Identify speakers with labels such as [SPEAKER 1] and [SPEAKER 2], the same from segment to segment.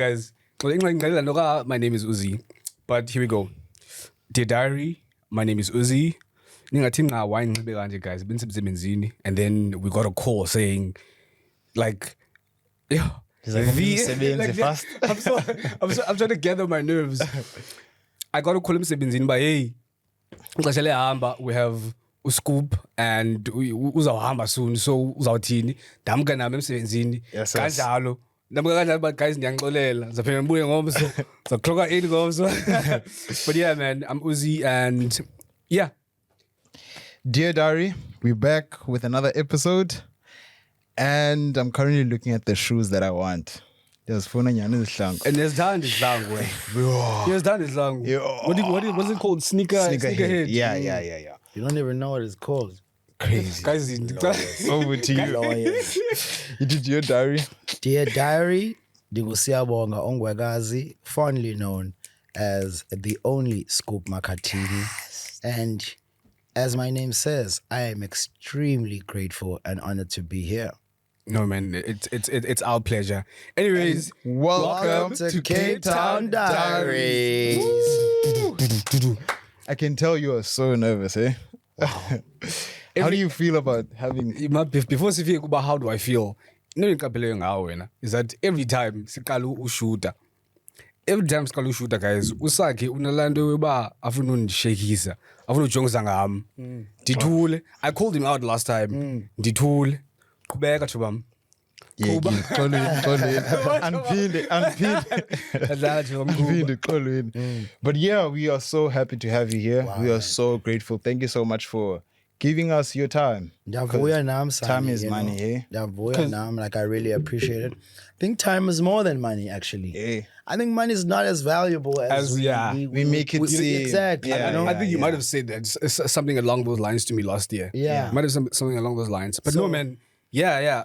[SPEAKER 1] guys. My name is Uzi, but here we go. Dear Diary, my name is Uzi. Guys, and then we got a call saying, like, yeah.
[SPEAKER 2] He's like, fast.
[SPEAKER 1] I'm trying to gather my nerves. I got to call him Sebenzini, but hey, we have SCOOP and uzawuhamba soon, so uzawuthini damka nami emsebenzini kanjalo damka kanjalo but guys ndiyanixolela zaphela ngibuye ngomso zaqhloka 8 ngomso. But yeah man, I'm Uzi and yeah.
[SPEAKER 2] Dear Diary, we're back with another episode and I'm currently looking at the shoes that I want. There's phone and
[SPEAKER 1] there's down this long way. Yes, down this long. What's it called? Sneakerhead.
[SPEAKER 2] Yeah.
[SPEAKER 3] You don't even know what it's called.
[SPEAKER 2] Crazy.
[SPEAKER 1] Guys,
[SPEAKER 2] over to you. You did your diary?
[SPEAKER 3] Dear Diary, Dingusiyabonga Ongwagazi, fondly known as the only SCOOP Makhatini. And as my name says, I am extremely grateful and honored to be here.
[SPEAKER 1] No man, it's our pleasure. Anyways,
[SPEAKER 3] welcome to Cape Town Diaries.
[SPEAKER 2] I can tell you are so nervous, eh? Wow. How do you feel about having...
[SPEAKER 1] Before we speak about how do I feel, is that every time sikalu ushuta, guys, usake unalando weba afuna undishekisa, afuna ujonga ngam. Ndithule. I called him out last time. Ndithule. Qhubeka thubam.
[SPEAKER 2] But yeah, we are so happy to have you here. Wow, we are so grateful. Thank you so much for giving us your time. Time is money, eh?
[SPEAKER 3] Like, I really appreciate it. I think time is more than money, actually.
[SPEAKER 2] Yeah.
[SPEAKER 3] I think money is not as valuable as
[SPEAKER 2] we make it seem.
[SPEAKER 3] Exactly.
[SPEAKER 2] Yeah,
[SPEAKER 1] I think you might have said that something along those lines to me last year.
[SPEAKER 3] Yeah.
[SPEAKER 1] You might have something along those lines. But no, man. Yeah.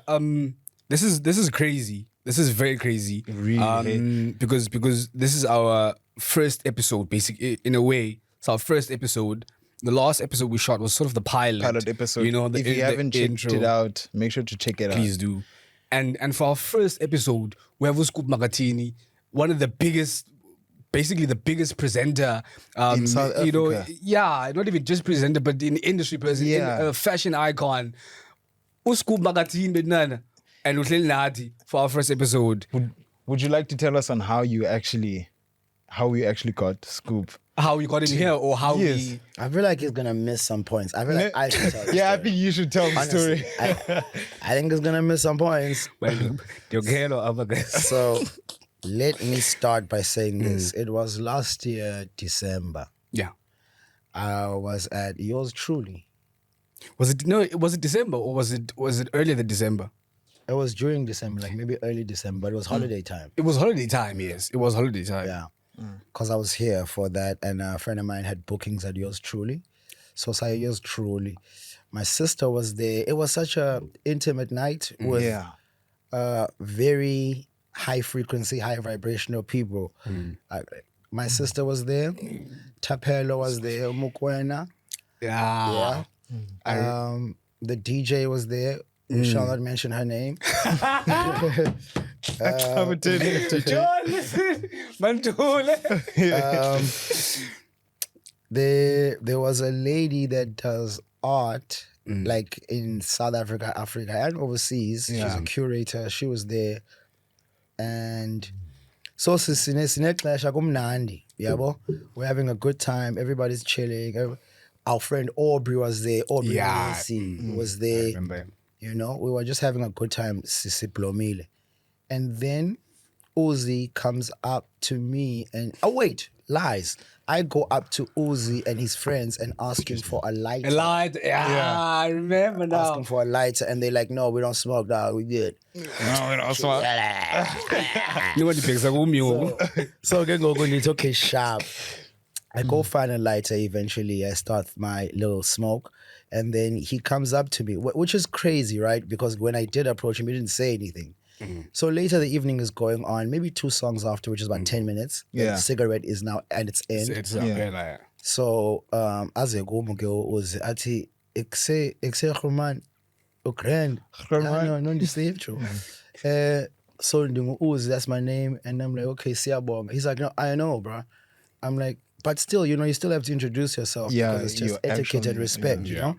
[SPEAKER 1] This is crazy. This is very crazy.
[SPEAKER 2] Really?
[SPEAKER 1] Because this is our first episode, basically, in a way. It's our first episode. The last episode we shot was sort of the pilot
[SPEAKER 2] episode.
[SPEAKER 1] You know,
[SPEAKER 2] if you haven't checked it out, make sure to check it out.
[SPEAKER 1] Please do. And for our first episode, we have SCOOP Makhatini, one of the biggest, basically the biggest presenter
[SPEAKER 2] in South Africa.
[SPEAKER 1] You know, yeah, not even just presenter, but in industry person, a fashion icon. SCOOP Makhatini benana. And uhleli nathi for our first episode.
[SPEAKER 2] Would you like to tell us on how we actually got SCOOP?
[SPEAKER 1] How we got in here, or how we...
[SPEAKER 3] I feel like he's gonna miss some points. I feel like I should tell the story.
[SPEAKER 2] I think you should tell the story.
[SPEAKER 3] I think he's gonna miss some points. So let me start by saying this. It was last year, December.
[SPEAKER 1] Yeah.
[SPEAKER 3] I was at yours truly.
[SPEAKER 1] Was it December, or was it earlier than December?
[SPEAKER 3] It was during December, like maybe early December, but it was holiday time.
[SPEAKER 1] It was holiday time, yes. It was holiday time.
[SPEAKER 3] Yeah. Because I was here for that, and a friend of mine had bookings at yours truly. So I yours truly. My sister was there. It was such a intimate night with very high frequency, high vibrational people. My sister was there. Tapelo was there. Mukwena.
[SPEAKER 1] Yeah.
[SPEAKER 3] The DJ was there. We shall not mention her name. There was a lady that does art, like in South Africa, and overseas. She's a curator. She was there. And so we're having a good time. Everybody's chilling. Our friend Aubrey was there. Aubrey was there.
[SPEAKER 1] I remember.
[SPEAKER 3] You know, we were just having a good time, Sisiplomile. And then Uzi comes up to me and... Oh, wait, lies. I go up to Uzi and his friends and ask him for a lighter.
[SPEAKER 1] A lighter? Yeah, I remember now.
[SPEAKER 3] Ask him for a lighter and they're like, no, we don't smoke, dog. We good.
[SPEAKER 2] No, we don't smoke.
[SPEAKER 1] You want to pick some
[SPEAKER 3] So it's okay, sharp. I go find a lighter eventually. I start my little smoke. And then he comes up to me, which is crazy, right? Because when I did approach him, he didn't say anything. So later the evening is going on, maybe 2 songs after, which is about 10 minutes. The cigarette is now at its end. So as a go was ati ekse Roman Ukraine. No, so Uzi, that's my name. And I'm like, okay, siyabonga. He's like, no, I know, bro. I'm like, but still, you still have to introduce yourself because it's just
[SPEAKER 2] your
[SPEAKER 3] etiquette
[SPEAKER 2] actual
[SPEAKER 3] and
[SPEAKER 2] name,
[SPEAKER 3] respect,
[SPEAKER 2] yeah.
[SPEAKER 3] you know?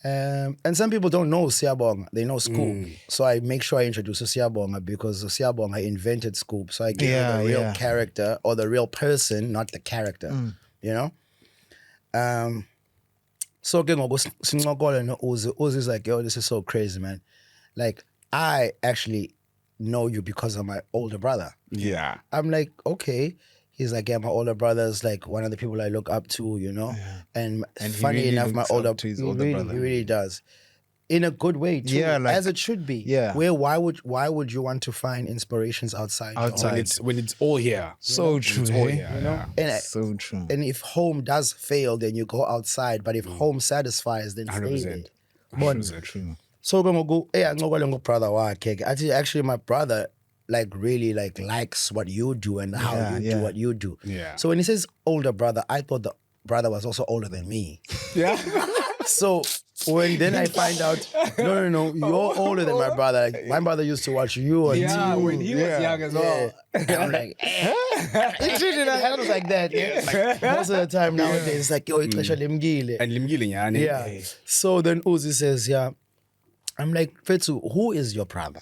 [SPEAKER 3] And some people don't know Siyabonga. They know Scoop. So I make sure I introduce Siyabonga because Siyabonga invented Scoop. So I give you the real character or the real person, not the character, you know? So ke ngoku sincokole no Uzi. Uzi's like, yo, this is so crazy, man. Like, I actually know you because of my older brother.
[SPEAKER 1] Yeah.
[SPEAKER 3] I'm like, okay. He's like, yeah, my older brother's like one of the people I look up to, you know? And funny
[SPEAKER 2] really
[SPEAKER 3] enough, my
[SPEAKER 2] looks up
[SPEAKER 3] older,
[SPEAKER 2] to his
[SPEAKER 3] he
[SPEAKER 2] older
[SPEAKER 3] really,
[SPEAKER 2] brother.
[SPEAKER 3] he really does. In a good way too,
[SPEAKER 2] Yeah, like-
[SPEAKER 3] as it should be.
[SPEAKER 2] Yeah.
[SPEAKER 3] Why would you want to find inspirations outside? your home?
[SPEAKER 1] When it's all here.
[SPEAKER 2] So true,
[SPEAKER 1] It's all
[SPEAKER 2] hey?
[SPEAKER 1] here. Yeah.
[SPEAKER 3] And
[SPEAKER 2] So true.
[SPEAKER 3] and if home does fail, then you go outside. But if home satisfies, then stay there.
[SPEAKER 1] 100%.
[SPEAKER 3] But
[SPEAKER 2] True.
[SPEAKER 3] so go brother wakhe. Actually my brother like really like likes what you do and how you do what you do.
[SPEAKER 1] Yeah.
[SPEAKER 3] So when he says older brother, I thought the brother was also older than me.
[SPEAKER 1] Yeah.
[SPEAKER 3] So when then I find out, no, you're older than my brother. Like, my brother used to watch you on
[SPEAKER 1] Yeah,
[SPEAKER 3] TV.
[SPEAKER 1] when he was young as well.
[SPEAKER 3] And I'm like, it happens like that. Yeah. Like, most of the time nowadays, it's like, yo, ixesha lemgile.
[SPEAKER 1] And Limgile nyani.
[SPEAKER 3] Yeah. So then Uzi says, yeah. I'm like, Fetsu, who is your brother?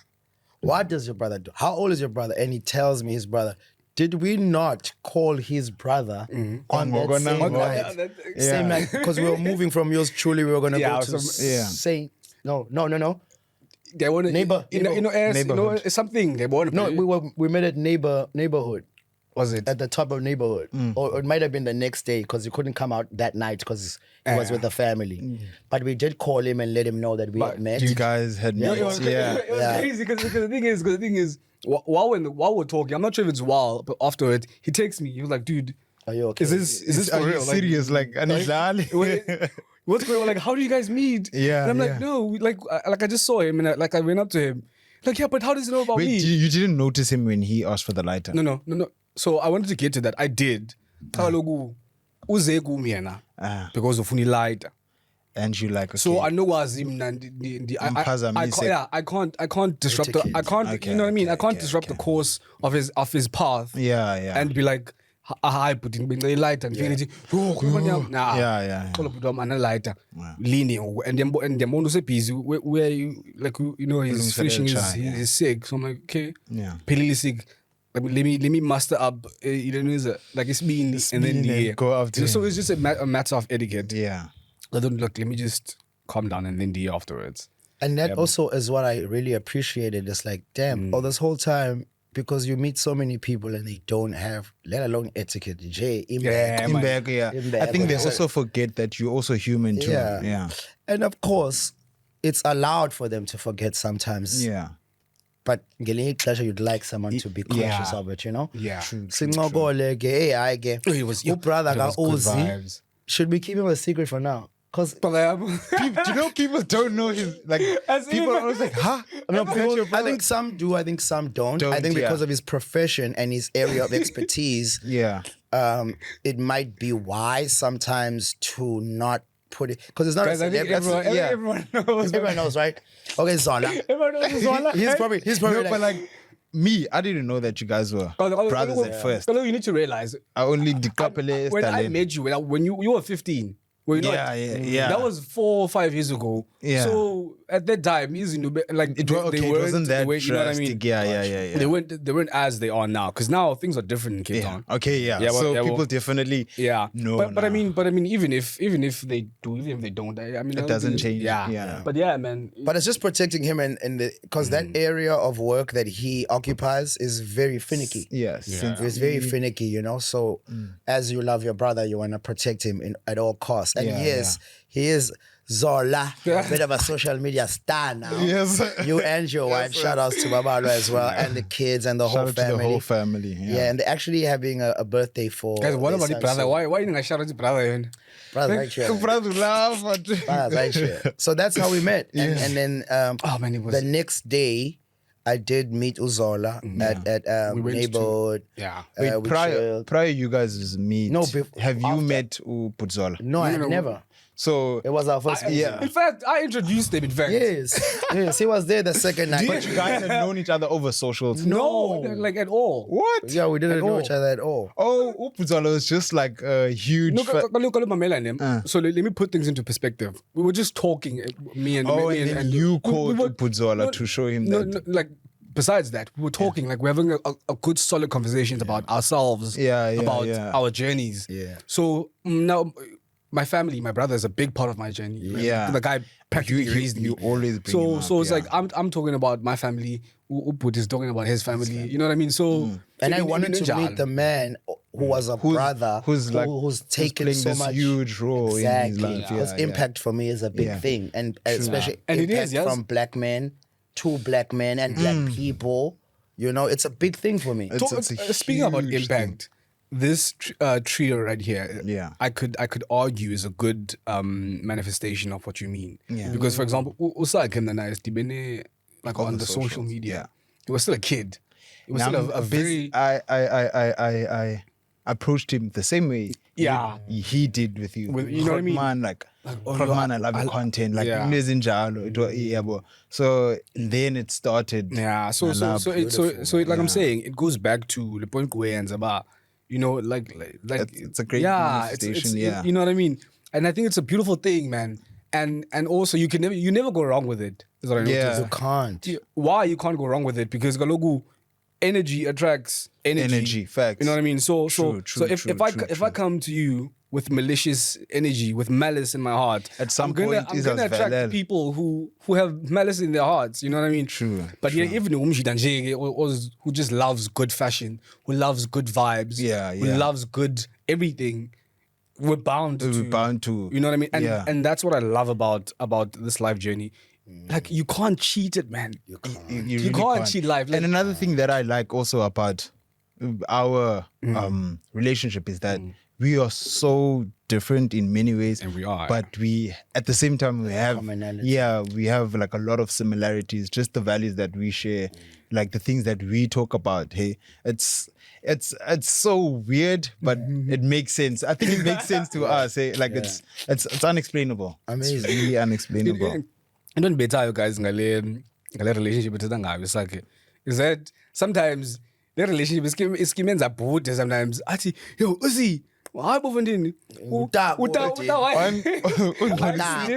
[SPEAKER 3] What does your brother do? How old is your brother? And he tells me his brother. Did we not call his brother on that same night? Same night, because we were moving from yours truly, we were going to go to Saint. No.
[SPEAKER 1] They want
[SPEAKER 3] Neighbor.
[SPEAKER 1] it's something they want.
[SPEAKER 3] No, we met at neighborhood.
[SPEAKER 1] Was it
[SPEAKER 3] At the top of neighborhood. Or it might have been the next day because he couldn't come out that night because he was with the family. But we did call him and let him know that we had met.
[SPEAKER 2] You guys had met.
[SPEAKER 1] It was crazy because the thing is, while we're talking, I'm not sure if it's while, but afterwards he texts me. He was like, "Dude,
[SPEAKER 3] Are you okay?
[SPEAKER 1] is this
[SPEAKER 2] Are
[SPEAKER 1] for
[SPEAKER 2] you
[SPEAKER 1] real?
[SPEAKER 2] serious? Like,
[SPEAKER 1] What's going on? Like, how do you guys meet?"
[SPEAKER 2] Yeah,
[SPEAKER 1] and I'm like, "No, like I just saw him and I went up to him, like, yeah, but how does he know about
[SPEAKER 2] Wait,
[SPEAKER 1] me?"
[SPEAKER 2] you didn't notice him when he asked for the lighter?
[SPEAKER 1] No. So I wanted to get to that. I did. Kaloku uze kumi yena because of light.
[SPEAKER 2] And you like, okay.
[SPEAKER 1] So I know was him. I can't disrupt the. I can't.
[SPEAKER 2] Okay,
[SPEAKER 1] you know what I mean? I can't
[SPEAKER 2] okay,
[SPEAKER 1] disrupt the course of his path.
[SPEAKER 2] Yeah.
[SPEAKER 1] And be like, hi, put in the light and nah.
[SPEAKER 2] Yeah.
[SPEAKER 1] Call up an lighter, leaning, and the mondo se busy where you like he's finishing he's sick. So I'm like, okay, Pelili sick. Let me master up. Like it's been and then
[SPEAKER 2] go after.
[SPEAKER 1] So it's just a matter of etiquette.
[SPEAKER 2] Yeah.
[SPEAKER 1] I don't look. Let me just calm down and then the afterwards.
[SPEAKER 3] And that also is what I really appreciated. It's like, damn, all this whole time, because you meet so many people and they don't have, let alone etiquette.
[SPEAKER 2] I think they also forget that you're also human too. Yeah.
[SPEAKER 3] And of course, it's allowed for them to forget sometimes.
[SPEAKER 2] Yeah.
[SPEAKER 3] But ngelinye ixesha you'd like someone to be conscious of it, you know?
[SPEAKER 1] Yeah.
[SPEAKER 3] Sincokole ke,
[SPEAKER 1] He was
[SPEAKER 3] brother
[SPEAKER 1] good
[SPEAKER 3] Uzi.
[SPEAKER 1] vibes.
[SPEAKER 3] Should we keep him a secret for now? Because
[SPEAKER 2] Do you know people don't know his like people are always like, huh?
[SPEAKER 3] I think some do, I think some don't. I think because of his profession and his area of expertise, it might be wise sometimes to not put it because it's not.
[SPEAKER 1] Guys, I think everyone knows.
[SPEAKER 3] Everyone knows, right? Okay, Zola.
[SPEAKER 1] Everyone knows Zola.
[SPEAKER 3] He's probably
[SPEAKER 2] No, but like me, I didn't know that you guys were brothers at first.
[SPEAKER 1] You need to realize.
[SPEAKER 2] I only
[SPEAKER 1] when I met you, when you were 15.
[SPEAKER 2] Yeah.
[SPEAKER 1] That was 4 or 5 years ago.
[SPEAKER 2] Yeah.
[SPEAKER 1] So at that time, like
[SPEAKER 2] it wasn't that
[SPEAKER 1] way, you know what I mean?
[SPEAKER 2] Yeah.
[SPEAKER 1] They weren't as they are now because now things are different in Cape Town.
[SPEAKER 2] Okay, so people definitely
[SPEAKER 1] know. But I mean, even if they do, even if they don't, I mean,
[SPEAKER 2] it doesn't change.
[SPEAKER 1] Yeah. But yeah, man.
[SPEAKER 3] But it's just protecting him and because that area of work that he occupies is very finicky.
[SPEAKER 2] Yes.
[SPEAKER 3] It's very finicky, you know. So as you love your brother, you want to protect him at all costs. And he is Zola, a bit of a social media star now.
[SPEAKER 2] Yes.
[SPEAKER 3] You and your wife, shout outs to Babalo as well, and the kids and the whole
[SPEAKER 2] shout
[SPEAKER 3] family.
[SPEAKER 2] Out to the whole family.
[SPEAKER 3] Yeah, and they're actually having a birthday for.
[SPEAKER 1] Guys, what about the brother? Why didn't I shout out to brother?
[SPEAKER 3] Brother, right here.
[SPEAKER 2] Brother, laugh.
[SPEAKER 3] Brother, right here. So that's how we met. And then the next day, I did meet Uzola at neighborhood.
[SPEAKER 2] Wait, prior you guys meet.
[SPEAKER 3] No,
[SPEAKER 2] have you met Uputzola?
[SPEAKER 3] No, I never.
[SPEAKER 2] So
[SPEAKER 3] It was our first meeting.
[SPEAKER 2] yeah.
[SPEAKER 1] In fact, I introduced him. In fact,
[SPEAKER 3] Yes, he was there the second night.
[SPEAKER 2] But you guys had known each other over socials.
[SPEAKER 1] no, like at all.
[SPEAKER 2] What?
[SPEAKER 3] Yeah, we didn't know
[SPEAKER 1] all.
[SPEAKER 3] each other at all.
[SPEAKER 2] Oh, Upuzalo was just like a huge.
[SPEAKER 1] No, so let me put things into perspective. We were just talking, me and
[SPEAKER 2] Oh,
[SPEAKER 1] me
[SPEAKER 2] and then you called Upuzalo to show him that.
[SPEAKER 1] No, like besides that, we were talking, like we're having a good, solid conversations about ourselves, about our journeys.
[SPEAKER 3] Yeah.
[SPEAKER 1] So now, my family, my brother is a big part of my journey.
[SPEAKER 2] Yeah.
[SPEAKER 1] The guy practically raised me.
[SPEAKER 2] You always bring him up,
[SPEAKER 1] So it's
[SPEAKER 2] yeah.
[SPEAKER 1] like I'm talking about my family. Uput is talking about his family. You know what I mean? So
[SPEAKER 3] And I wanted to meet the man who was a brother
[SPEAKER 2] who's
[SPEAKER 3] taken
[SPEAKER 2] playing
[SPEAKER 3] so
[SPEAKER 2] this
[SPEAKER 3] much
[SPEAKER 2] huge role in his
[SPEAKER 3] exactly.
[SPEAKER 2] life.
[SPEAKER 3] Because impact for me is a big thing, and especially
[SPEAKER 1] And it
[SPEAKER 3] impact
[SPEAKER 1] is, yes.
[SPEAKER 3] from black men to black men and black people. You know, it's a big thing for me.
[SPEAKER 2] It's a
[SPEAKER 1] Speaking about
[SPEAKER 2] huge
[SPEAKER 1] impact, this trio right here,
[SPEAKER 2] Yeah.
[SPEAKER 1] I could argue is a good manifestation of what you mean.
[SPEAKER 2] Yeah.
[SPEAKER 1] Because for example, like on the social
[SPEAKER 2] socials,
[SPEAKER 1] media,
[SPEAKER 2] yeah.
[SPEAKER 1] he was still a kid. It was
[SPEAKER 2] Now,
[SPEAKER 1] still a very
[SPEAKER 2] I approached him the same way. He did with you.
[SPEAKER 1] You know what I mean?
[SPEAKER 2] Man, like, man, I love your content. Like,
[SPEAKER 1] Yeah.
[SPEAKER 2] so then it started.
[SPEAKER 1] Yeah, so like I'm saying, it goes back to the point where it's about, you know, like
[SPEAKER 2] It's a great
[SPEAKER 1] it's,
[SPEAKER 2] manifestation, yeah.
[SPEAKER 1] you know what I mean. And I think it's a beautiful thing, man. And also you never go wrong with it. Is what I
[SPEAKER 2] Yeah.
[SPEAKER 1] noticed.
[SPEAKER 3] You can't.
[SPEAKER 1] Why you can't go wrong with it? Because Galogu, energy attracts energy.
[SPEAKER 2] Energy, facts.
[SPEAKER 1] You know what I mean? So
[SPEAKER 2] True,
[SPEAKER 1] if I come to you with malicious energy, with malice in my heart,
[SPEAKER 2] At some
[SPEAKER 1] I'm gonna
[SPEAKER 2] point,
[SPEAKER 1] attract
[SPEAKER 2] valid.
[SPEAKER 1] people who have malice in their hearts. You know what I mean?
[SPEAKER 2] True,
[SPEAKER 1] But yeah, even who just loves good fashion, who loves good vibes, who
[SPEAKER 2] yeah.
[SPEAKER 1] loves good everything, we're bound to.
[SPEAKER 2] You
[SPEAKER 1] know what I mean? And
[SPEAKER 2] Yeah.
[SPEAKER 1] and that's what I love about this life journey. Like you can't cheat it, man.
[SPEAKER 2] You
[SPEAKER 1] You can't cheat life. Like,
[SPEAKER 2] And another thing that I like also about our relationship is that we are so different in many ways.
[SPEAKER 1] And we are.
[SPEAKER 2] But we, at the same time, we have,
[SPEAKER 3] Commonality.
[SPEAKER 2] we have like a lot of similarities, just the values that we share, like the things that we talk about. Hey, it's so weird, but it makes sense. I think it makes sense to us. Hey, like it's unexplainable.
[SPEAKER 3] Amazing.
[SPEAKER 2] It's really unexplainable.
[SPEAKER 1] I don't better you guys ngale relationship it's like is that sometimes the relationship is kimenza bhude sometimes athi yo uzi hayi bovendini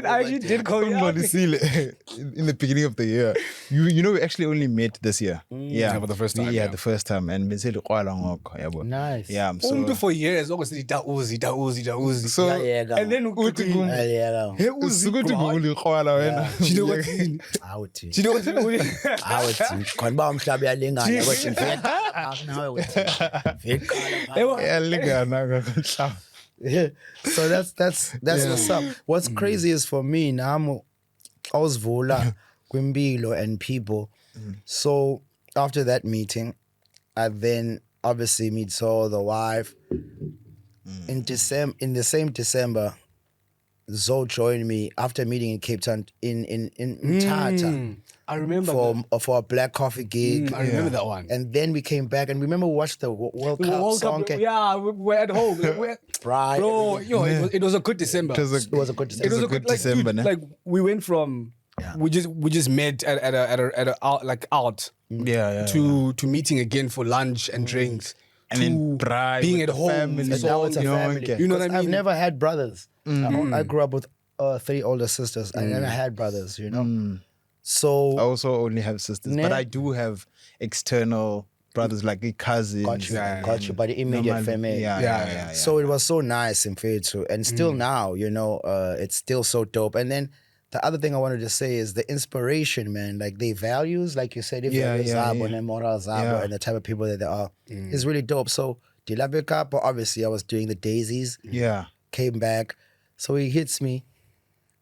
[SPEAKER 1] I actually did call you out.
[SPEAKER 2] In the beginning of the year. You know, we actually only met this year. Yeah,
[SPEAKER 1] for the first time,
[SPEAKER 2] Yeah,
[SPEAKER 1] yeah.
[SPEAKER 2] the first time. And been
[SPEAKER 3] Nice.
[SPEAKER 2] Yeah, so
[SPEAKER 1] Umuntu for years obviously da uzi.
[SPEAKER 2] so
[SPEAKER 1] And then hey uzi
[SPEAKER 2] ukuthi ngulirhwala wena.
[SPEAKER 1] you know what
[SPEAKER 3] Awuthi.
[SPEAKER 1] you know what
[SPEAKER 3] Awuthi. Khona ba umhlaba uyalingana kodwa mfethu nawe uthi.
[SPEAKER 2] Iyalingana kakhulu.
[SPEAKER 3] So that's what's up. What's crazy is for me now I was vola kwimpilo and people. So after that meeting, I then obviously meet Saul, the wife. In the same December, Zoe joined me after meeting in Cape Town in Tata.
[SPEAKER 1] I remember
[SPEAKER 3] for a black coffee gig.
[SPEAKER 1] I remember that one.
[SPEAKER 3] And then we came back and remember we watched the World Cup
[SPEAKER 1] World
[SPEAKER 3] song.
[SPEAKER 1] Cup, yeah, we're at home.
[SPEAKER 3] Right.
[SPEAKER 1] Bro, yo, it was a good December.
[SPEAKER 3] It was a good December.
[SPEAKER 2] It was a good
[SPEAKER 1] like,
[SPEAKER 2] December,
[SPEAKER 1] dude,
[SPEAKER 2] ne?
[SPEAKER 1] like we went from we just met at a out
[SPEAKER 2] Yeah.
[SPEAKER 1] to meeting again for lunch and drinks.
[SPEAKER 2] And then drive
[SPEAKER 1] being
[SPEAKER 2] with
[SPEAKER 1] at
[SPEAKER 2] the
[SPEAKER 1] home.
[SPEAKER 2] family.
[SPEAKER 3] And now it's a
[SPEAKER 2] You know,
[SPEAKER 3] family.
[SPEAKER 2] okay.
[SPEAKER 1] You know what I
[SPEAKER 3] 'Cause I've
[SPEAKER 1] mean?
[SPEAKER 3] never had brothers. I grew up with 3 older sisters. I never had brothers, you know? So
[SPEAKER 2] I also only have sisters, but I do have external brothers like cousins.
[SPEAKER 3] got you, by the immediate family.
[SPEAKER 2] Yeah.
[SPEAKER 3] So it was so nice in Fetu. And still now, you know, it's still so dope. And then the other thing I wanted to say is the inspiration, man. Like the values, like you said, Zabo and moral Zabo and the type of people that they are is really dope. So Dilabeka, but obviously I was doing the daisies.
[SPEAKER 2] Yeah.
[SPEAKER 3] Came back. So he hits me.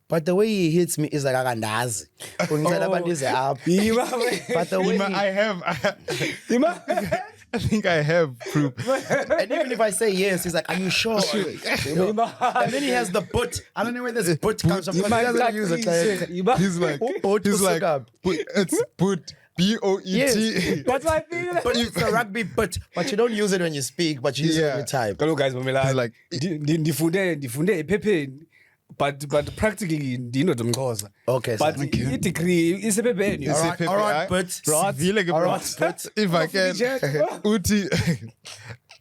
[SPEAKER 3] But the way he hits me is like akandazi. But the way
[SPEAKER 2] I think I have proof.
[SPEAKER 3] and even if I say yes, he's like, "Are you sure?" You know? And then he has the but. I don't know where this but comes from. He doesn't use it.
[SPEAKER 2] He's like, it's put. BOET.
[SPEAKER 3] Yes, but it's a rugby but you don't use it when you speak, but you use it when you type.
[SPEAKER 1] Hello guys,
[SPEAKER 2] He's like,
[SPEAKER 1] ndifunde ephepheni but practically ndinotomxhosa.
[SPEAKER 3] Okay,
[SPEAKER 1] But degree is a baby.
[SPEAKER 3] All right, but
[SPEAKER 2] if I can, Uti,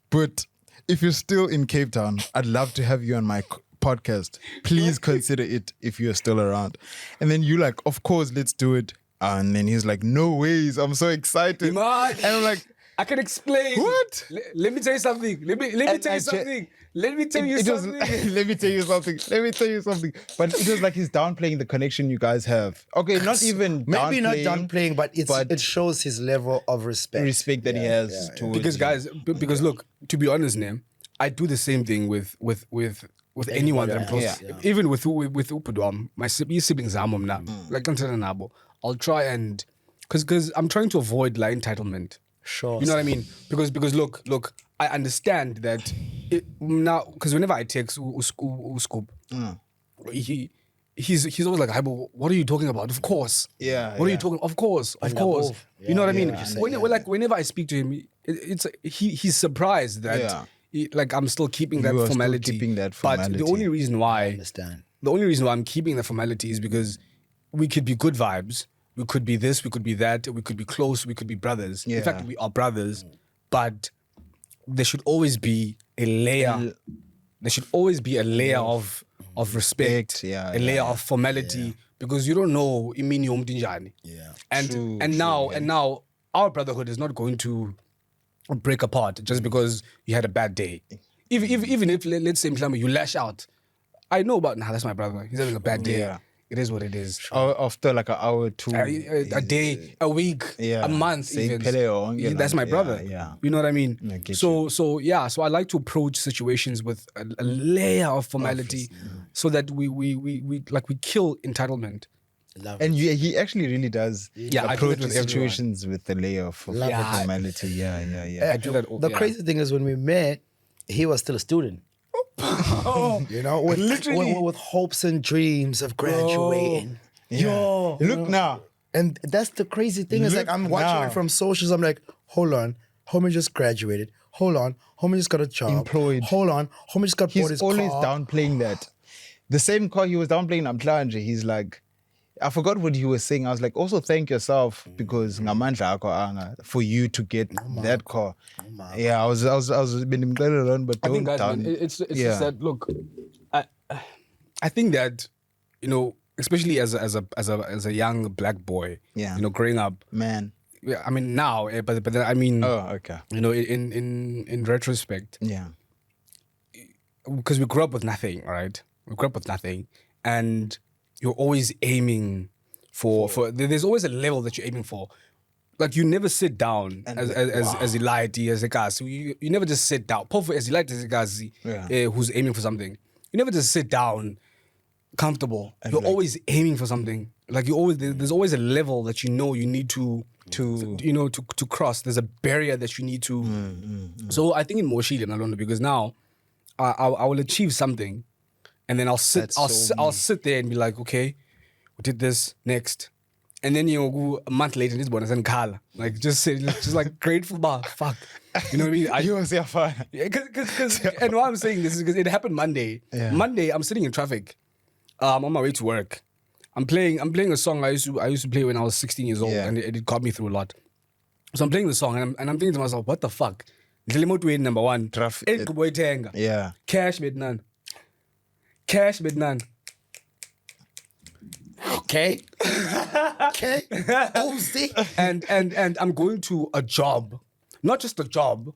[SPEAKER 2] but if you're still in Cape Town, I'd love to have you on my podcast. Please consider it if you're still around. And then you like, of course, let's do it. And then he's like, no ways, I'm so excited.
[SPEAKER 1] Man.
[SPEAKER 2] And I'm like,
[SPEAKER 1] I can explain.
[SPEAKER 2] What?
[SPEAKER 1] Let me tell you something. Let me tell you something. Let me tell you something.
[SPEAKER 2] Let me tell you something. But it was like he's downplaying the connection you guys have. Okay, not even
[SPEAKER 3] maybe not
[SPEAKER 2] downplaying,
[SPEAKER 3] but it shows his level of respect.
[SPEAKER 2] that he has towards
[SPEAKER 1] Because
[SPEAKER 2] you.
[SPEAKER 1] guys, because look, to be honest, Nam, I do the same thing with anyone that I'm close.
[SPEAKER 3] Yeah.
[SPEAKER 1] Even with Upudwam, my siblings amom now. Like nabo. I'll try and because I'm trying to avoid like entitlement.
[SPEAKER 3] Sure.
[SPEAKER 1] You know what I mean? Because look, I understand that now because whenever I text Scoop, he's always like, "Haibo, what are you talking about?" Of course.
[SPEAKER 2] Yeah.
[SPEAKER 1] What are you talking? Of course. You know what I mean?
[SPEAKER 3] Yeah.
[SPEAKER 1] Whenever I speak to him, he's surprised that like I'm still keeping that
[SPEAKER 2] You are still
[SPEAKER 1] formality.
[SPEAKER 2] keeping that
[SPEAKER 1] But
[SPEAKER 2] formality.
[SPEAKER 1] the only reason why
[SPEAKER 3] Understand.
[SPEAKER 1] the only reason why I'm keeping the formality is because we could be good vibes. We could be this, we could be that, we could be close, we could be brothers.
[SPEAKER 2] Yeah.
[SPEAKER 1] In fact, we are brothers, but there should always be a layer. There should always be a layer of respect,
[SPEAKER 2] yeah,
[SPEAKER 1] a layer of formality, because you don't know imini umtinjani.
[SPEAKER 3] Yeah.
[SPEAKER 1] And now our brotherhood is not going to break apart just because you had a bad day. Even if let's say you lash out, I know about that's my brother. He's having a bad day.
[SPEAKER 2] Yeah.
[SPEAKER 1] It is what it is.
[SPEAKER 2] After like an hour or two,
[SPEAKER 1] A day, a week,
[SPEAKER 2] Yeah.
[SPEAKER 1] a month,
[SPEAKER 2] Say
[SPEAKER 1] even.
[SPEAKER 2] Peleo, you
[SPEAKER 1] That's
[SPEAKER 2] know,
[SPEAKER 1] my brother.
[SPEAKER 2] yeah.
[SPEAKER 1] You know what I mean?
[SPEAKER 2] I get
[SPEAKER 1] So I like to approach situations with a layer of formality, so that we kill entitlement.
[SPEAKER 3] Love
[SPEAKER 2] and he actually really does
[SPEAKER 1] I do
[SPEAKER 2] approach
[SPEAKER 1] it with everyone.
[SPEAKER 2] situations with a layer of formality. Yeah.
[SPEAKER 1] I do that.
[SPEAKER 3] The crazy thing is when we met, he was still a student. You know, with hopes and dreams of graduating.
[SPEAKER 2] Yo, look now.
[SPEAKER 3] And that's the crazy thing. Is like I'm watching it from socials. I'm like, hold on, homie just graduated. Hold on, homie just got a job.
[SPEAKER 2] Employed.
[SPEAKER 3] Hold on, homie just got bought
[SPEAKER 2] He's
[SPEAKER 3] his
[SPEAKER 2] always
[SPEAKER 3] car.
[SPEAKER 2] downplaying that. The same car he was downplaying Namhlanje, he's like, I forgot what he was saying. I was like, also thank yourself because ngamandla akho anga for you to get that car. Yeah, I was been around, but
[SPEAKER 1] I
[SPEAKER 2] don't
[SPEAKER 1] think, guys,
[SPEAKER 2] down.
[SPEAKER 1] man, it's just that. Look, I think that especially as a young black boy, growing up,
[SPEAKER 2] Man.
[SPEAKER 1] Yeah, I mean now, but then I mean,
[SPEAKER 2] Oh, okay.
[SPEAKER 1] In retrospect,
[SPEAKER 2] Yeah.
[SPEAKER 1] because we grew up with nothing, right? We grew up with nothing, and you're always aiming for. There's always a level that you're aiming for. Like you never sit down as Elite, as a guy. So you never just sit down. Powerful as Elite, as a guy who's aiming for something. You never just sit down, comfortable. You're always aiming for something. Like there's always a level that you need to cross. There's a barrier that you need to. So I think in Moshili and Alonda, because now I will achieve something, and then I'll sit there and be like, okay, we did this next. And then go a month later, this bonus and Kala, like just like grateful, but fuck, you know what I mean?
[SPEAKER 2] You was fine.
[SPEAKER 1] Because and why I'm saying this is because it happened Monday.
[SPEAKER 2] Yeah.
[SPEAKER 1] Monday, I'm sitting in traffic. I'm on my way to work. I'm playing a song I used to play when I was 16 years old, and it got me through a lot. So I'm playing the song, and I'm thinking to myself, what the fuck? Number one,
[SPEAKER 2] Traffic. Yeah.
[SPEAKER 1] Cash with none. Cash with none.
[SPEAKER 3] Okay. Okay.
[SPEAKER 1] And I'm going to a job, not just a job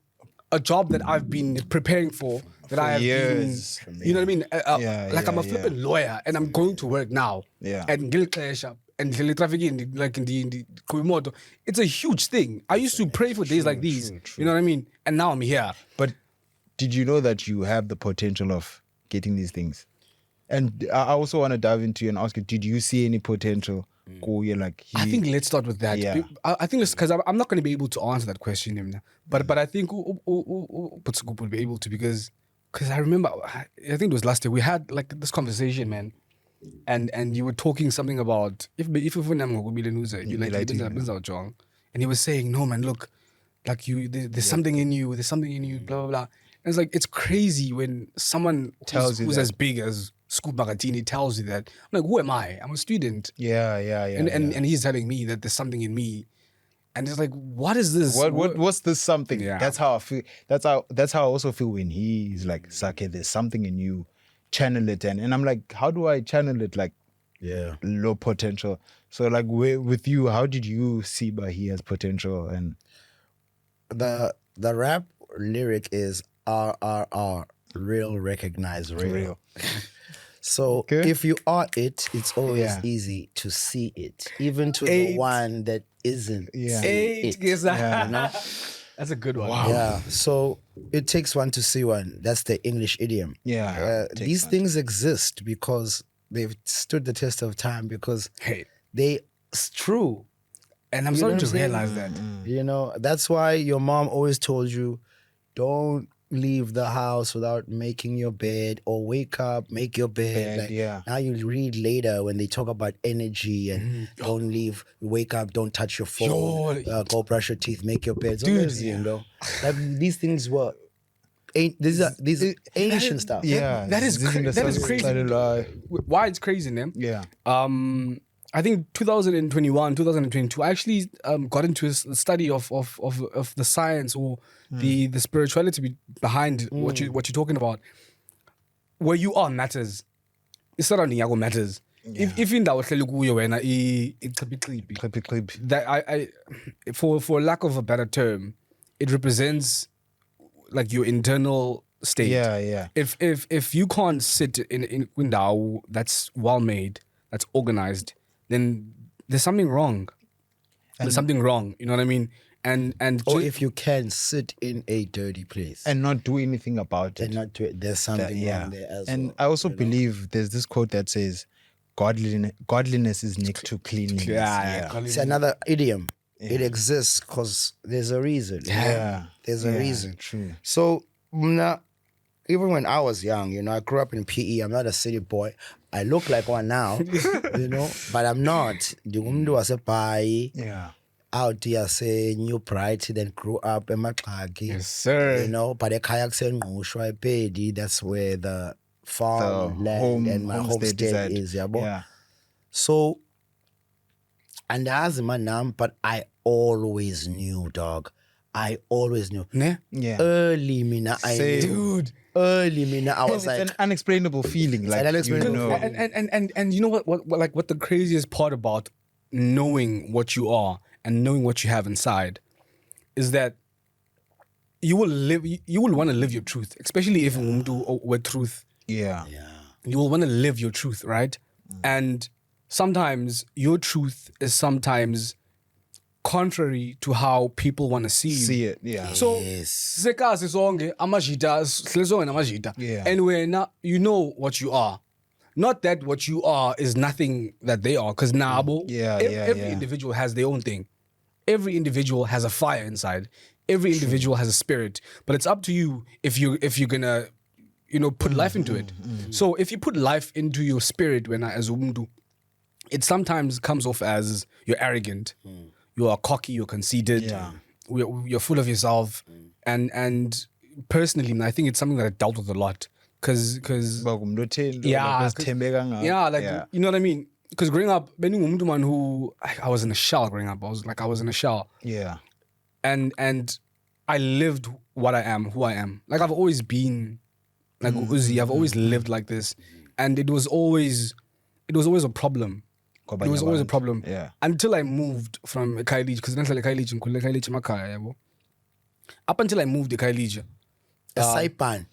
[SPEAKER 1] that I've been preparing for that I have
[SPEAKER 2] years.
[SPEAKER 1] been, you know what I mean? I'm a flipping lawyer, and I'm going to work now.
[SPEAKER 2] Yeah.
[SPEAKER 1] And get cash up and traffic in the Kuimoto. It's a huge thing. I used to pray for days like these. You know what I mean? And now I'm here.
[SPEAKER 2] But did you know that you have the potential of getting these things? And I also want to dive into you and ask you, did you see any potential?
[SPEAKER 1] I think let's start with that.
[SPEAKER 2] Yeah.
[SPEAKER 1] I think because I'm not going to be able to answer that question, but I think Putsukup will be able to because I remember, I think it was last year, we had like this conversation, man, and you were talking something about if you like and he was saying, no man, look, like there's something in you, blah blah blah. And it's like it's crazy when someone
[SPEAKER 2] tells you
[SPEAKER 1] who's
[SPEAKER 2] that.
[SPEAKER 1] as big as SCOOP Makhatini tells you that, I'm like, who am I? I'm a student.
[SPEAKER 2] Yeah.
[SPEAKER 1] And he's telling me that there's something in me. And it's like, what is this?
[SPEAKER 2] What's this something?
[SPEAKER 1] Yeah.
[SPEAKER 2] That's how I feel. That's how I also feel when he's like, Sake, there's something in you. Channel it. And I'm like, how do I channel it? Like,
[SPEAKER 3] Yeah.
[SPEAKER 2] low potential. So like with you, how did you see he has potential? And
[SPEAKER 3] The rap lyric is RRR, real, recognize real. So
[SPEAKER 2] Okay.
[SPEAKER 3] if you are it, it's always
[SPEAKER 2] Yeah.
[SPEAKER 3] easy to see it, even to the one that isn't.
[SPEAKER 2] Yeah.
[SPEAKER 3] seeing it, you know?
[SPEAKER 1] That's a good one.
[SPEAKER 2] Wow.
[SPEAKER 3] Yeah. So it takes one to see one. That's the English idiom.
[SPEAKER 2] Yeah.
[SPEAKER 3] These things exist because they've stood the test of time, because
[SPEAKER 1] Hey,
[SPEAKER 3] it's true.
[SPEAKER 1] and I'm
[SPEAKER 3] You know
[SPEAKER 1] starting
[SPEAKER 3] what
[SPEAKER 1] to
[SPEAKER 3] I'm saying?
[SPEAKER 1] realize that.
[SPEAKER 3] You know, that's why your mom always told you, don't leave the house without making your bed, or wake up, make your bed. Like,
[SPEAKER 2] yeah.
[SPEAKER 3] now you read later when they talk about energy and don't leave, wake up, don't touch your phone, go brush your teeth, make your bed. It's amazing, though. Like, these things were, these are ancient stuff.
[SPEAKER 2] Yeah.
[SPEAKER 1] That is crazy. Why it's crazy, man?
[SPEAKER 2] Yeah.
[SPEAKER 1] I think 2021, 2022, I actually got into a study of the science or the spirituality behind what you're talking about. Where you are matters. It's surrounding Yago matters. If in that that I for lack of a better term, it represents like your internal state.
[SPEAKER 2] Yeah.
[SPEAKER 1] If you can't sit in Windao that's well made, that's organized, then there's something wrong. There's something wrong. You know what I mean? And
[SPEAKER 3] Or if you can sit in a dirty place
[SPEAKER 2] and not do anything about it.
[SPEAKER 3] and not do it, there's something wrong there as well.
[SPEAKER 2] And I also believe there's this quote that says, godliness is next to cleanliness.
[SPEAKER 3] It's another idiom. It exists because there's a reason.
[SPEAKER 2] Yeah.
[SPEAKER 3] There's a reason.
[SPEAKER 2] True.
[SPEAKER 3] So, even when I was young, you know, I grew up in PE. I'm not a city boy. I look like one now, you know, but I'm not. The woman was a pie.
[SPEAKER 2] Yeah.
[SPEAKER 3] Out there say New Pride, then grew up in Makhathini.
[SPEAKER 1] yes, sir.
[SPEAKER 3] You know, but the kayak saying that's where the farm land and my homestead is.
[SPEAKER 2] Yeah.
[SPEAKER 3] So, and as my name, but I always knew, dog. I always knew.
[SPEAKER 1] Ne?
[SPEAKER 2] Yeah.
[SPEAKER 3] Early mina, I knew.
[SPEAKER 1] Dude.
[SPEAKER 3] Early mina, I was
[SPEAKER 2] It's
[SPEAKER 3] like,
[SPEAKER 2] an unexplainable feeling. Like,
[SPEAKER 3] unexplainable
[SPEAKER 2] you know.
[SPEAKER 3] feeling.
[SPEAKER 1] And you know what the craziest part about knowing what you are and knowing what you have inside is that you will want to live your truth, especially if you do with truth.
[SPEAKER 2] Yeah.
[SPEAKER 1] You will want to live your truth, right? And sometimes your truth is sometimes contrary to how people want to see you.
[SPEAKER 2] See it. Yeah.
[SPEAKER 1] So
[SPEAKER 3] yes.
[SPEAKER 1] sekazi sonke amajita silesonke namajita.
[SPEAKER 2] Yeah.
[SPEAKER 1] And when you know what you are. Not that what you are is nothing that they are, because nabo, every individual has their own thing. Every individual has a fire inside. Every individual has a spirit. But it's up to you if you're gonna, put life into it. So if you put life into your spirit when as umuntu, it sometimes comes off as you're arrogant, you are cocky, you're conceited, you're full of yourself. And personally, I think it's something that I dealt with a lot. Cause you know what I mean? Because growing up, I was in a shell growing up. I was in a shell.
[SPEAKER 2] Yeah.
[SPEAKER 1] And I lived what I am, who I am. Like I've always been like Uzi, I've always lived like this. And it was always a problem. It was always a problem.
[SPEAKER 2] Yeah.
[SPEAKER 1] Until I moved from Kailija, because then Kailija Makaya. Up until I moved to Kailija.
[SPEAKER 3] Saipan.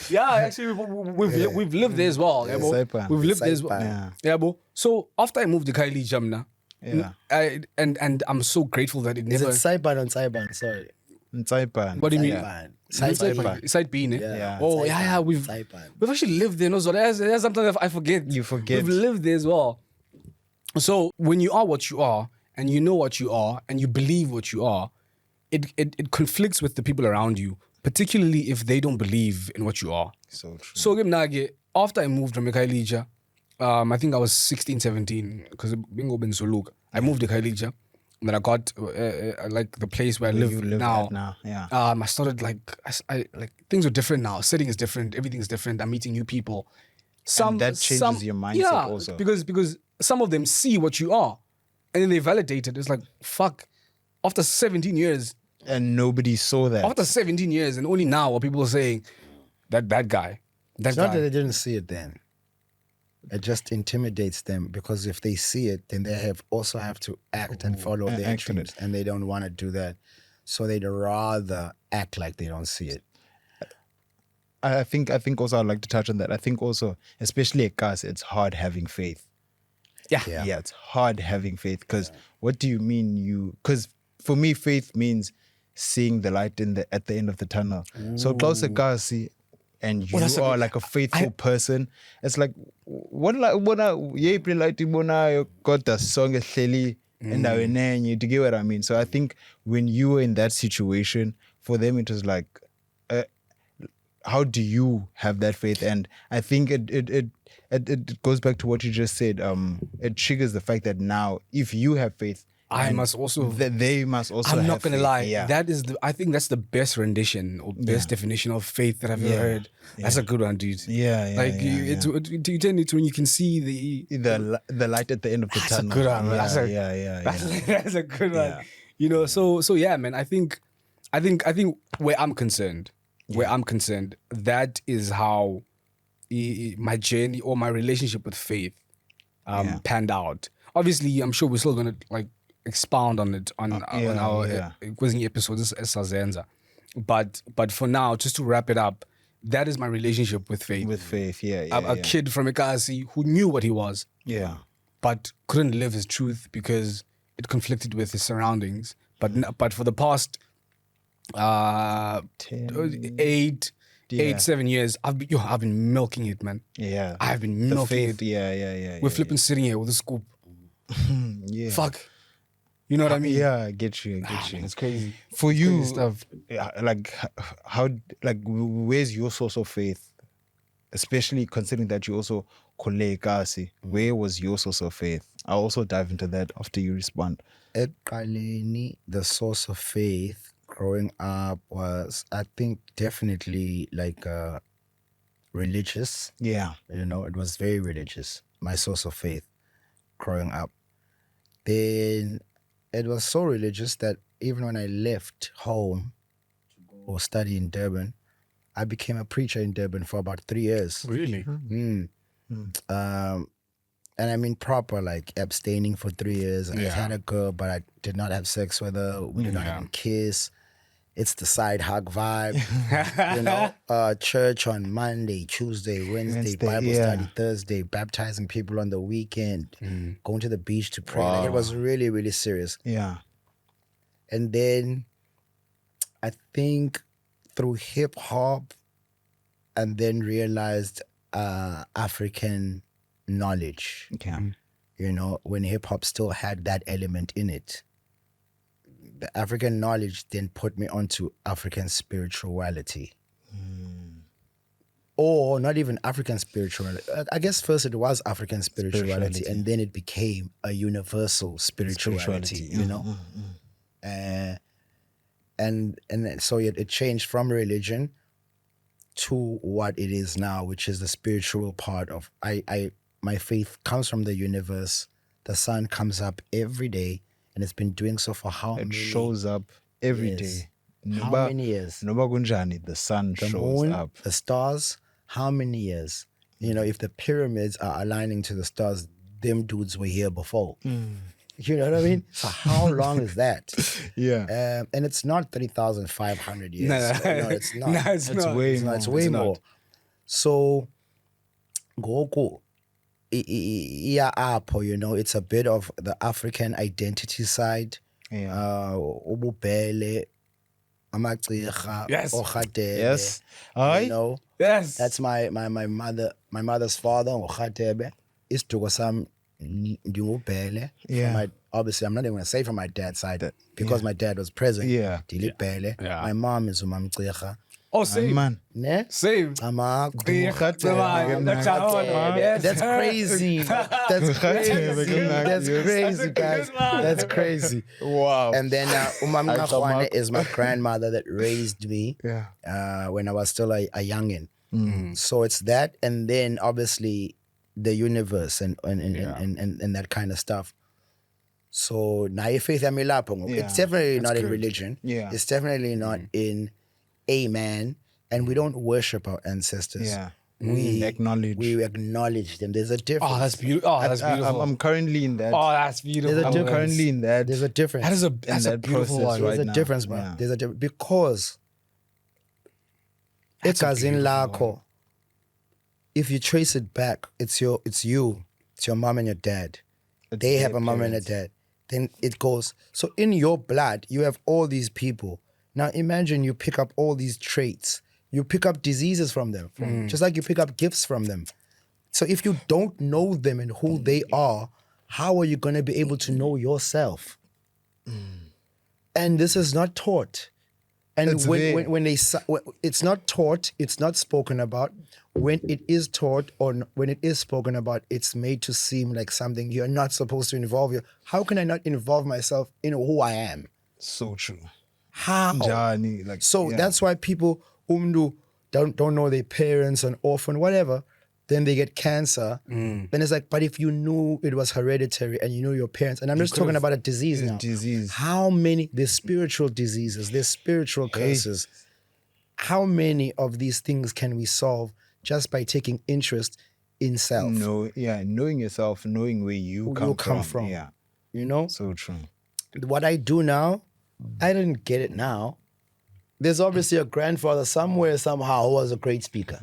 [SPEAKER 1] Yeah, actually, we've lived there as well. Yeah,
[SPEAKER 2] Saipan.
[SPEAKER 1] we've lived there as well.
[SPEAKER 2] Yeah.
[SPEAKER 1] Yeah, bro. So after I moved to Kaili Jamna,
[SPEAKER 2] Yeah.
[SPEAKER 1] and I'm so grateful that it
[SPEAKER 3] Is
[SPEAKER 1] never.
[SPEAKER 3] it Saipan on Saipan? Sorry.
[SPEAKER 2] Saipan.
[SPEAKER 1] What do you mean?
[SPEAKER 3] Saipan.
[SPEAKER 1] Side B, ne?
[SPEAKER 2] Yeah.
[SPEAKER 1] Oh,
[SPEAKER 3] Saipan.
[SPEAKER 1] yeah. We've actually lived there. No, so there's sometimes I forget.
[SPEAKER 2] You forget.
[SPEAKER 1] We've lived there as well. So when you are what you are, and you know what you are, and you believe what you are, it conflicts with the people around you, particularly if they don't believe in what you are.
[SPEAKER 2] So true.
[SPEAKER 1] So after I moved from Kailija, I think I was 16, 17, because bingo ben Soluk. I moved to Kailija. then I got like the place where I
[SPEAKER 2] You
[SPEAKER 1] live
[SPEAKER 2] live
[SPEAKER 1] now.
[SPEAKER 2] at now, yeah.
[SPEAKER 1] I started like like things are different now. Setting is different. Everything's different. I'm meeting new people.
[SPEAKER 2] that changes your mindset also.
[SPEAKER 1] because some of them see what you are, and then they validate it. It's like fuck. After 17 years,
[SPEAKER 2] And nobody saw that.
[SPEAKER 1] after 17 years, and only now are people saying that guy.
[SPEAKER 3] It's not that they didn't see it then. It just intimidates them because if they see it, then they also have to act and follow
[SPEAKER 2] and
[SPEAKER 3] their
[SPEAKER 2] act on
[SPEAKER 3] dreams, and they don't want to do that. So they'd rather act like they don't see it.
[SPEAKER 2] I think also I'd like to touch on that. I think also, especially at Gas, it's hard having faith.
[SPEAKER 1] Yeah.
[SPEAKER 2] Yeah, it's hard having faith because what do you mean because for me, faith means seeing the light at the end of the tunnel. So close to Gas, and you are like a faithful person. It's like got the song and you get what I mean. So I think when you were in that situation, for them it was like, how do you have that faith? And I think it goes back to what you just said. It triggers the fact that now if you have faith,
[SPEAKER 1] I must also.
[SPEAKER 2] They must also.
[SPEAKER 1] I'm
[SPEAKER 2] have
[SPEAKER 1] not gonna
[SPEAKER 2] faith.
[SPEAKER 1] lie.
[SPEAKER 2] Yeah.
[SPEAKER 1] That is I think that's the best rendition or best definition of faith that I've ever heard. That's a good one, dude.
[SPEAKER 2] Yeah,
[SPEAKER 1] Like
[SPEAKER 2] yeah.
[SPEAKER 1] you tend it when you can see
[SPEAKER 2] the light at the end of the
[SPEAKER 1] that's
[SPEAKER 2] tunnel.
[SPEAKER 1] a good one.
[SPEAKER 2] Yeah.
[SPEAKER 1] That's a good one.
[SPEAKER 2] Yeah.
[SPEAKER 1] You know. So yeah, man. I think where I'm concerned, that is how my journey or my relationship with faith panned out. Obviously, I'm sure we're still gonna like expound on it on our quizzing episodes as Sazenza. But for now, just to wrap it up, that is my relationship with faith.
[SPEAKER 2] With faith,
[SPEAKER 1] A kid from Ekasi who knew what he was, but couldn't live his truth because it conflicted with his surroundings. But for the past 7 years, I've been milking it, man.
[SPEAKER 2] Yeah.
[SPEAKER 1] I've been milking it.
[SPEAKER 2] Yeah.
[SPEAKER 1] We're flipping sitting here with a scoop.
[SPEAKER 2] Yeah.
[SPEAKER 1] Fuck. You know what I mean?
[SPEAKER 2] Yeah, I get you.
[SPEAKER 1] It's crazy.
[SPEAKER 2] For you,
[SPEAKER 1] crazy stuff.
[SPEAKER 2] like how, like where's your source of faith? Especially considering that you also Kolekasi. Where was your source of faith? I'll also dive into that after you respond.
[SPEAKER 3] The source of faith growing up was, I think, definitely like religious.
[SPEAKER 2] Yeah.
[SPEAKER 3] You know, it was very religious. My source of faith growing up. Then it was so religious that even when I left home to go study in Durban, I became a preacher in Durban for about 3 years.
[SPEAKER 1] Really?
[SPEAKER 3] And I mean proper, like abstaining for 3 years. I had a girl, but I did not have sex with her. We did not even kiss. It's the side hug vibe, you know. Church on Monday, Tuesday, Wednesday, Bible study Thursday, baptizing people on the weekend, going to the beach to pray. Like, it was really, really serious.
[SPEAKER 2] Yeah.
[SPEAKER 3] And then I think through hip hop, and then realized African knowledge.
[SPEAKER 2] Okay.
[SPEAKER 3] You know, when hip hop still had that element in it. The African knowledge then put me onto African spirituality. Or not even African spirituality. I guess first it was African spirituality. And then it became a universal spirituality. You know? And so it changed from religion to what it is now, which is the spiritual part of my faith comes from the universe. The sun comes up every day. And it's been doing so for how many years?
[SPEAKER 2] It shows up every day.
[SPEAKER 3] How many years?
[SPEAKER 2] The sun
[SPEAKER 3] The
[SPEAKER 2] shows
[SPEAKER 3] moon,
[SPEAKER 2] up.
[SPEAKER 3] the stars, how many years? You know, if the pyramids are aligning to the stars, them dudes were here before. You know what I mean? So how long is that?
[SPEAKER 2] Yeah.
[SPEAKER 3] And it's not 3,500 years.
[SPEAKER 1] No,
[SPEAKER 3] it's not.
[SPEAKER 1] No, it's not.
[SPEAKER 2] way more.
[SPEAKER 3] It's way more. So, Goku. Yeah, you know, it's a bit of the African identity side. Ububele, amagcirha,
[SPEAKER 1] Yes.
[SPEAKER 3] Okhatebe.
[SPEAKER 2] Yes.
[SPEAKER 3] You know,
[SPEAKER 1] Yes.
[SPEAKER 3] that's my mother's father, Okhatebe. Isiduko sam ndingubhele.
[SPEAKER 2] Yeah.
[SPEAKER 3] Obviously, I'm not even going to say from my dad's side because my dad was present.
[SPEAKER 2] Yeah.
[SPEAKER 3] Dilibhele.
[SPEAKER 1] Yeah.
[SPEAKER 3] My mom is umamcirha.
[SPEAKER 1] Oh, same.
[SPEAKER 2] Man.
[SPEAKER 3] Ne?
[SPEAKER 1] Same.
[SPEAKER 3] That's crazy. That's crazy. That's crazy, guys. That's crazy.
[SPEAKER 2] Wow.
[SPEAKER 3] And then Umam Ngakwane is my grandmother that raised me when I was still a youngin. So it's that, and then obviously the universe and that kind of stuff. So now faith it's definitely not in religion.
[SPEAKER 2] Yeah.
[SPEAKER 3] It's definitely not in a man, and we don't worship our ancestors.
[SPEAKER 2] Yeah.
[SPEAKER 3] We
[SPEAKER 2] acknowledge
[SPEAKER 3] them. There's a difference.
[SPEAKER 1] Oh, that's beautiful. Oh, that's beautiful.
[SPEAKER 2] I'm currently in that.
[SPEAKER 1] Oh, that's beautiful.
[SPEAKER 3] There's a
[SPEAKER 2] I'm currently in that.
[SPEAKER 3] There's a difference.
[SPEAKER 1] That's a beautiful one.
[SPEAKER 3] There's a difference, man. There's a difference because egazini lakho, if you trace it back, it's your mom and your dad. They have a mom and a dad. Then it goes. So in your blood, you have all these people. Now imagine you pick up all these traits. You pick up diseases from them, just like you pick up gifts from them. So if you don't know them and who they are, how are you going to be able to know yourself? And this is not taught. And when it's not taught, it's not spoken about. When it is taught or when it is spoken about, it's made to seem like something you're not supposed to involve. How can I not involve myself in who I am?
[SPEAKER 2] So true.
[SPEAKER 3] How?
[SPEAKER 2] Johnny,
[SPEAKER 3] That's why people don't know their parents, an orphan, whatever. Then they get cancer. Then it's like, but if you knew it was hereditary and you knew your parents, and I'm just talking about a disease now. How many, there's spiritual diseases, there's spiritual curses. How many of these things can we solve just by taking interest in self?
[SPEAKER 2] Knowing yourself, knowing where you come from. Yeah.
[SPEAKER 3] You know?
[SPEAKER 2] So true.
[SPEAKER 3] What I do now, I didn't get it now. There's obviously a grandfather somewhere, somehow, who was a great speaker.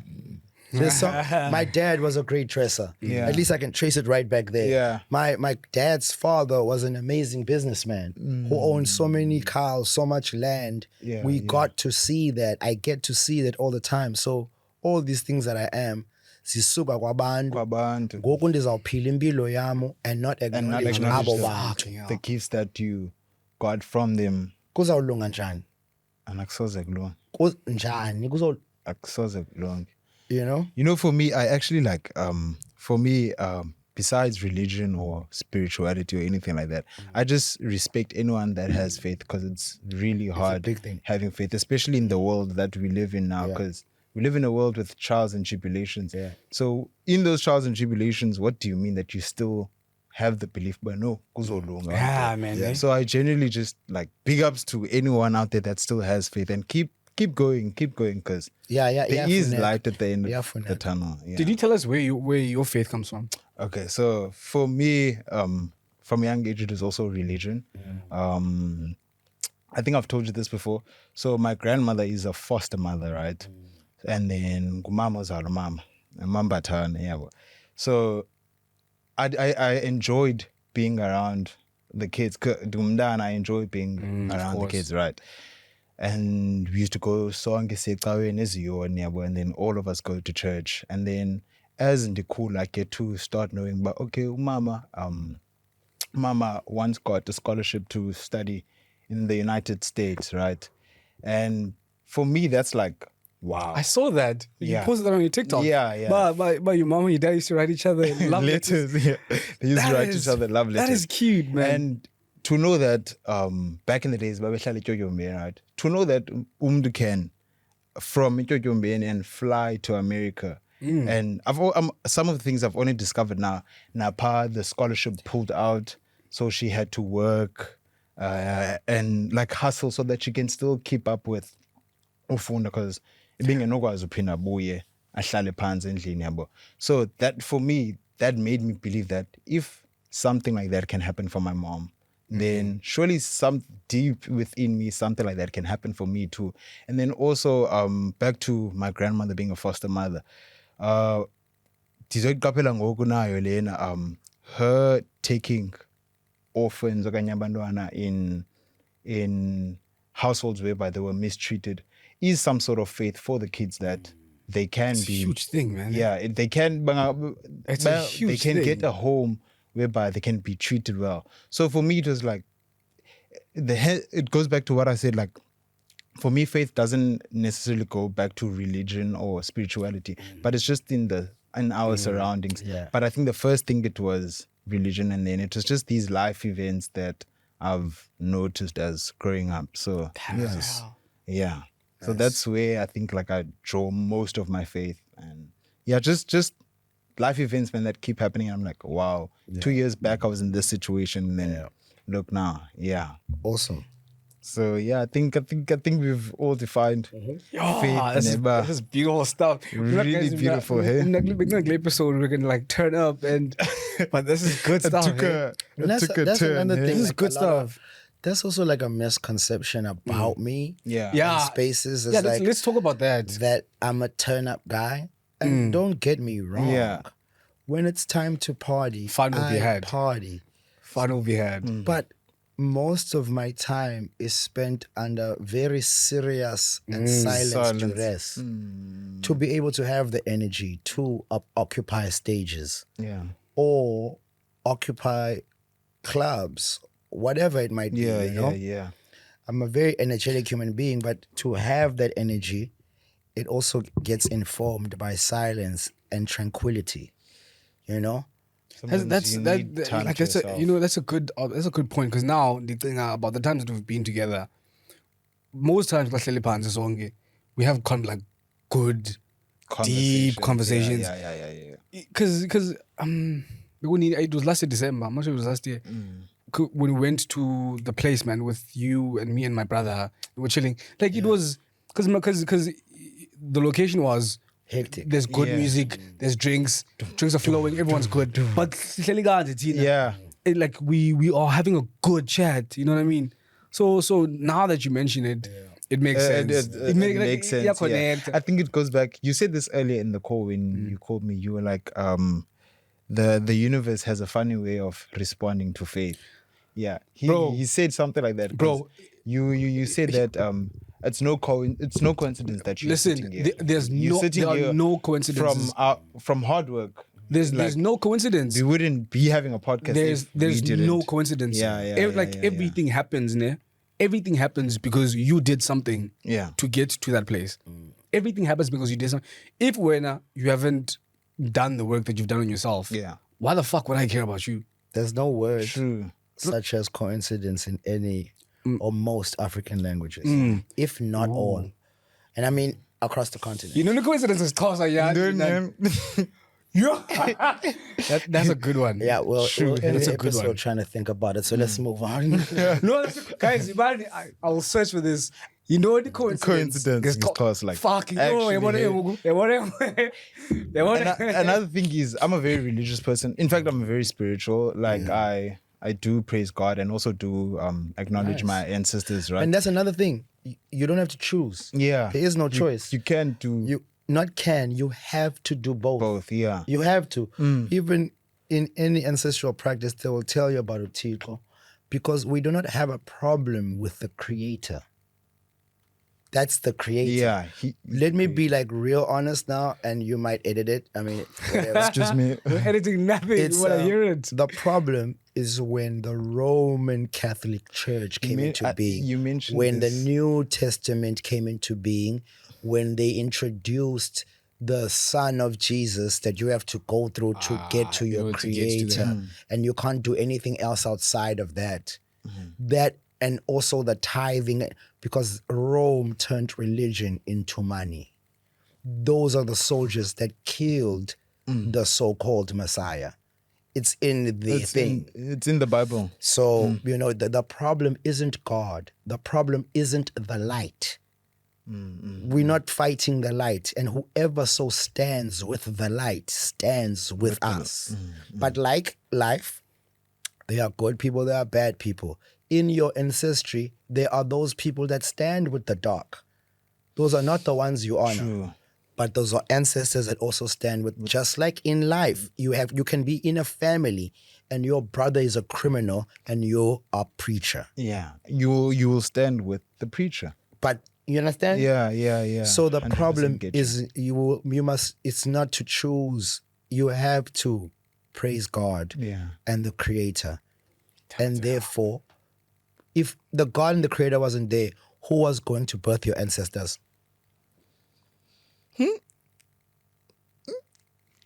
[SPEAKER 3] My dad was a great dresser.
[SPEAKER 2] Yeah.
[SPEAKER 3] At least I can trace it right back there.
[SPEAKER 2] Yeah.
[SPEAKER 3] My dad's father was an amazing businessman who owned so many cows, so much land. We got to see that. I get to see that all the time. So all these things that I am, zisuka kwabantu. Ngoku ndizawuphila impilo yami and not acknowledge abo bantu.
[SPEAKER 2] The gifts that you got from them.
[SPEAKER 3] Kuzawulunga njani?
[SPEAKER 2] Anakusoze kulunga.
[SPEAKER 3] Njani?
[SPEAKER 2] Akusoze kulunga.
[SPEAKER 3] You know?
[SPEAKER 2] For me, I actually besides religion or spirituality or anything like that, I just respect anyone that has faith, because it's really hard having faith, especially in the world that we live in now, because we live in a world with trials and tribulations. Yeah. So in those trials and tribulations, what do you mean that you still have the belief? But no, kuzolunga.
[SPEAKER 1] Yeah, man.
[SPEAKER 2] Yeah. So I genuinely just big ups to anyone out there that still has faith, and keep going, because there is light at the end of the tunnel. Yeah.
[SPEAKER 1] Did you tell us where your faith comes from?
[SPEAKER 2] Okay, so for me, from a young age, it was also religion. I think I've told you this before. So my grandmother is a foster mother, right? And then Gumama was our mama, Mamba Tan. So I enjoyed being around the kids. Dumda and I enjoyed being around the kids, right? And we used to go and then all of us go to church. And then as in the cool, I get to start knowing, but okay, mama once got a scholarship to study in the United States, right? And for me, that's like, wow.
[SPEAKER 1] I saw that. You posted that on your TikTok.
[SPEAKER 2] Yeah.
[SPEAKER 1] But your mom and your dad used to write each other love letters.
[SPEAKER 2] Yeah. They used to write each other love letters.
[SPEAKER 1] That is cute, man.
[SPEAKER 2] And to know that back in the days, right? To know that umdu can from Etiquette and fly to America. And some of the things I've only discovered now. Napa, the scholarship pulled out, so she had to work and hustle so that she can still keep up with ufunda, because being a nogwazi uphina buye ahlale phansi endlini yabo. So that, for me, that made me believe that if something like that can happen for my mom, then surely some deep within me, something like that can happen for me too. And then also back to my grandmother being a foster mother, her taking orphans in households whereby they were mistreated is some sort of faith for the kids, that they can
[SPEAKER 1] it's
[SPEAKER 2] be
[SPEAKER 1] a huge thing, man.
[SPEAKER 2] Yeah, they can.
[SPEAKER 1] It's a huge
[SPEAKER 2] They can
[SPEAKER 1] thing.
[SPEAKER 2] get a home whereby they can be treated well. So for me, it was like it goes back to what I said. for me, faith doesn't necessarily go back to religion or spirituality, but it's just in our surroundings.
[SPEAKER 3] Yeah.
[SPEAKER 2] But I think the first thing it was religion, and then it was just these life events that I've noticed as growing up. So yeah. So that's where I think like I draw most of my faith, and just life events, man, that keep happening. I'm like, wow. 2 years back I was in this situation, and then look now. Yeah.
[SPEAKER 3] Awesome.
[SPEAKER 2] So yeah, I think we've all defined faith.
[SPEAKER 1] This is beautiful stuff.
[SPEAKER 2] Really beautiful, hey?
[SPEAKER 1] In the episode, we're gonna like turn up, but this is good stuff.
[SPEAKER 3] That's
[SPEAKER 2] turn,
[SPEAKER 3] another thing.
[SPEAKER 1] This is
[SPEAKER 3] like,
[SPEAKER 1] good stuff.
[SPEAKER 3] There's also like a misconception about me.
[SPEAKER 2] Yeah.
[SPEAKER 3] In spaces. It's
[SPEAKER 1] Yeah,
[SPEAKER 3] like
[SPEAKER 1] let's talk about that.
[SPEAKER 3] that I'm a turn up guy. And don't get me wrong.
[SPEAKER 2] Yeah.
[SPEAKER 3] When it's time to party,
[SPEAKER 1] Fun will be had.
[SPEAKER 3] Party.
[SPEAKER 1] Fun will be had.
[SPEAKER 3] But most of my time is spent under very serious and silent duress to be able to have the energy to occupy stages
[SPEAKER 2] Yeah.
[SPEAKER 3] or occupy clubs, whatever it might be. You know?
[SPEAKER 2] Yeah.
[SPEAKER 3] I'm a very energetic human being, but to have that energy, it also gets informed by silence and tranquility. You know?
[SPEAKER 1] That's a good point, because now the thing about the times that we've been together, most times we have good deep conversations.
[SPEAKER 2] Yeah.
[SPEAKER 1] Because it was last year December. I'm not sure it was last year. When we went to the place, man, with you and me and my brother, we were chilling. Like it was because the location was
[SPEAKER 3] hectic.
[SPEAKER 1] There's good music. There's drinks. Drinks are flowing. Everyone's good. But like we are having a good chat. You know what I mean? So now that you mention it, it makes sense.
[SPEAKER 2] It makes sense. Yeah.
[SPEAKER 1] Connect.
[SPEAKER 2] I think it goes back. You said this earlier in the call when you called me. You were like, the universe has a funny way of responding to faith. Yeah, he said something like that.
[SPEAKER 1] Bro,
[SPEAKER 2] you said that it's no coincidence that you're sitting here.
[SPEAKER 1] There are no coincidences
[SPEAKER 2] from hard work.
[SPEAKER 1] There's no coincidence.
[SPEAKER 2] We wouldn't be having a podcast.
[SPEAKER 1] There's no coincidence. Everything happens, ne? Everything happens because you did something to get to that place. Everything happens because you did something. If you haven't done the work that you've done on yourself, why the fuck would I care about you?
[SPEAKER 3] There's no word
[SPEAKER 2] True.
[SPEAKER 3] such as coincidence in any or most African languages, if not all. And I mean across the continent.
[SPEAKER 1] You know the coincidence is Xhosa, that's a good one.
[SPEAKER 3] Yeah, well,
[SPEAKER 1] True. That's a good one.
[SPEAKER 3] Trying to think about it. So let's move on.
[SPEAKER 1] No, guys, I'll search for this. You know the coincidence
[SPEAKER 2] is Xhosa, like
[SPEAKER 1] fucking
[SPEAKER 2] Another thing is I'm a very religious person. In fact, I'm very spiritual. Like I do praise God and also do acknowledge my ancestors, right?
[SPEAKER 3] And that's another thing. You don't have to choose.
[SPEAKER 2] Yeah.
[SPEAKER 3] There is no choice.
[SPEAKER 2] You can't do...
[SPEAKER 3] You have to do both.
[SPEAKER 2] Both, yeah.
[SPEAKER 3] You have to. Even in any ancestral practice, they will tell you about Utiko, because we do not have a problem with the creator. That's the creator.
[SPEAKER 2] Yeah.
[SPEAKER 3] Let me be like real honest now, and you might edit it. I mean,
[SPEAKER 2] it's just me.
[SPEAKER 1] You're editing nothing when I hear it.
[SPEAKER 3] The problem is when the Roman Catholic Church came into being.
[SPEAKER 2] You mentioned
[SPEAKER 3] when
[SPEAKER 2] this.
[SPEAKER 3] the New Testament came into being, when they introduced the Son of Jesus that you have to go through to get to your Creator, and you can't do anything else outside of that. That, and also the tithing, because Rome turned religion into money. Those are the soldiers that killed the so-called Messiah. It's in the thing.
[SPEAKER 2] It's in the Bible.
[SPEAKER 3] So, the problem isn't God. The problem isn't the light. We're not fighting the light. And whoever so stands with the light stands with us. But like life, there are good people, there are bad people. In your ancestry, there are those people that stand with the dark. Those are not the ones you honor.
[SPEAKER 2] True.
[SPEAKER 3] But those are ancestors that also stand with, just like in life, you can be in a family and your brother is a criminal and you're a preacher.
[SPEAKER 2] Yeah. You will stand with the preacher.
[SPEAKER 3] But you understand?
[SPEAKER 2] Yeah.
[SPEAKER 3] So the problem is you must, it's not to choose. You have to praise God and the Creator. And therefore, if the God and the Creator wasn't there, who was going to birth your ancestors?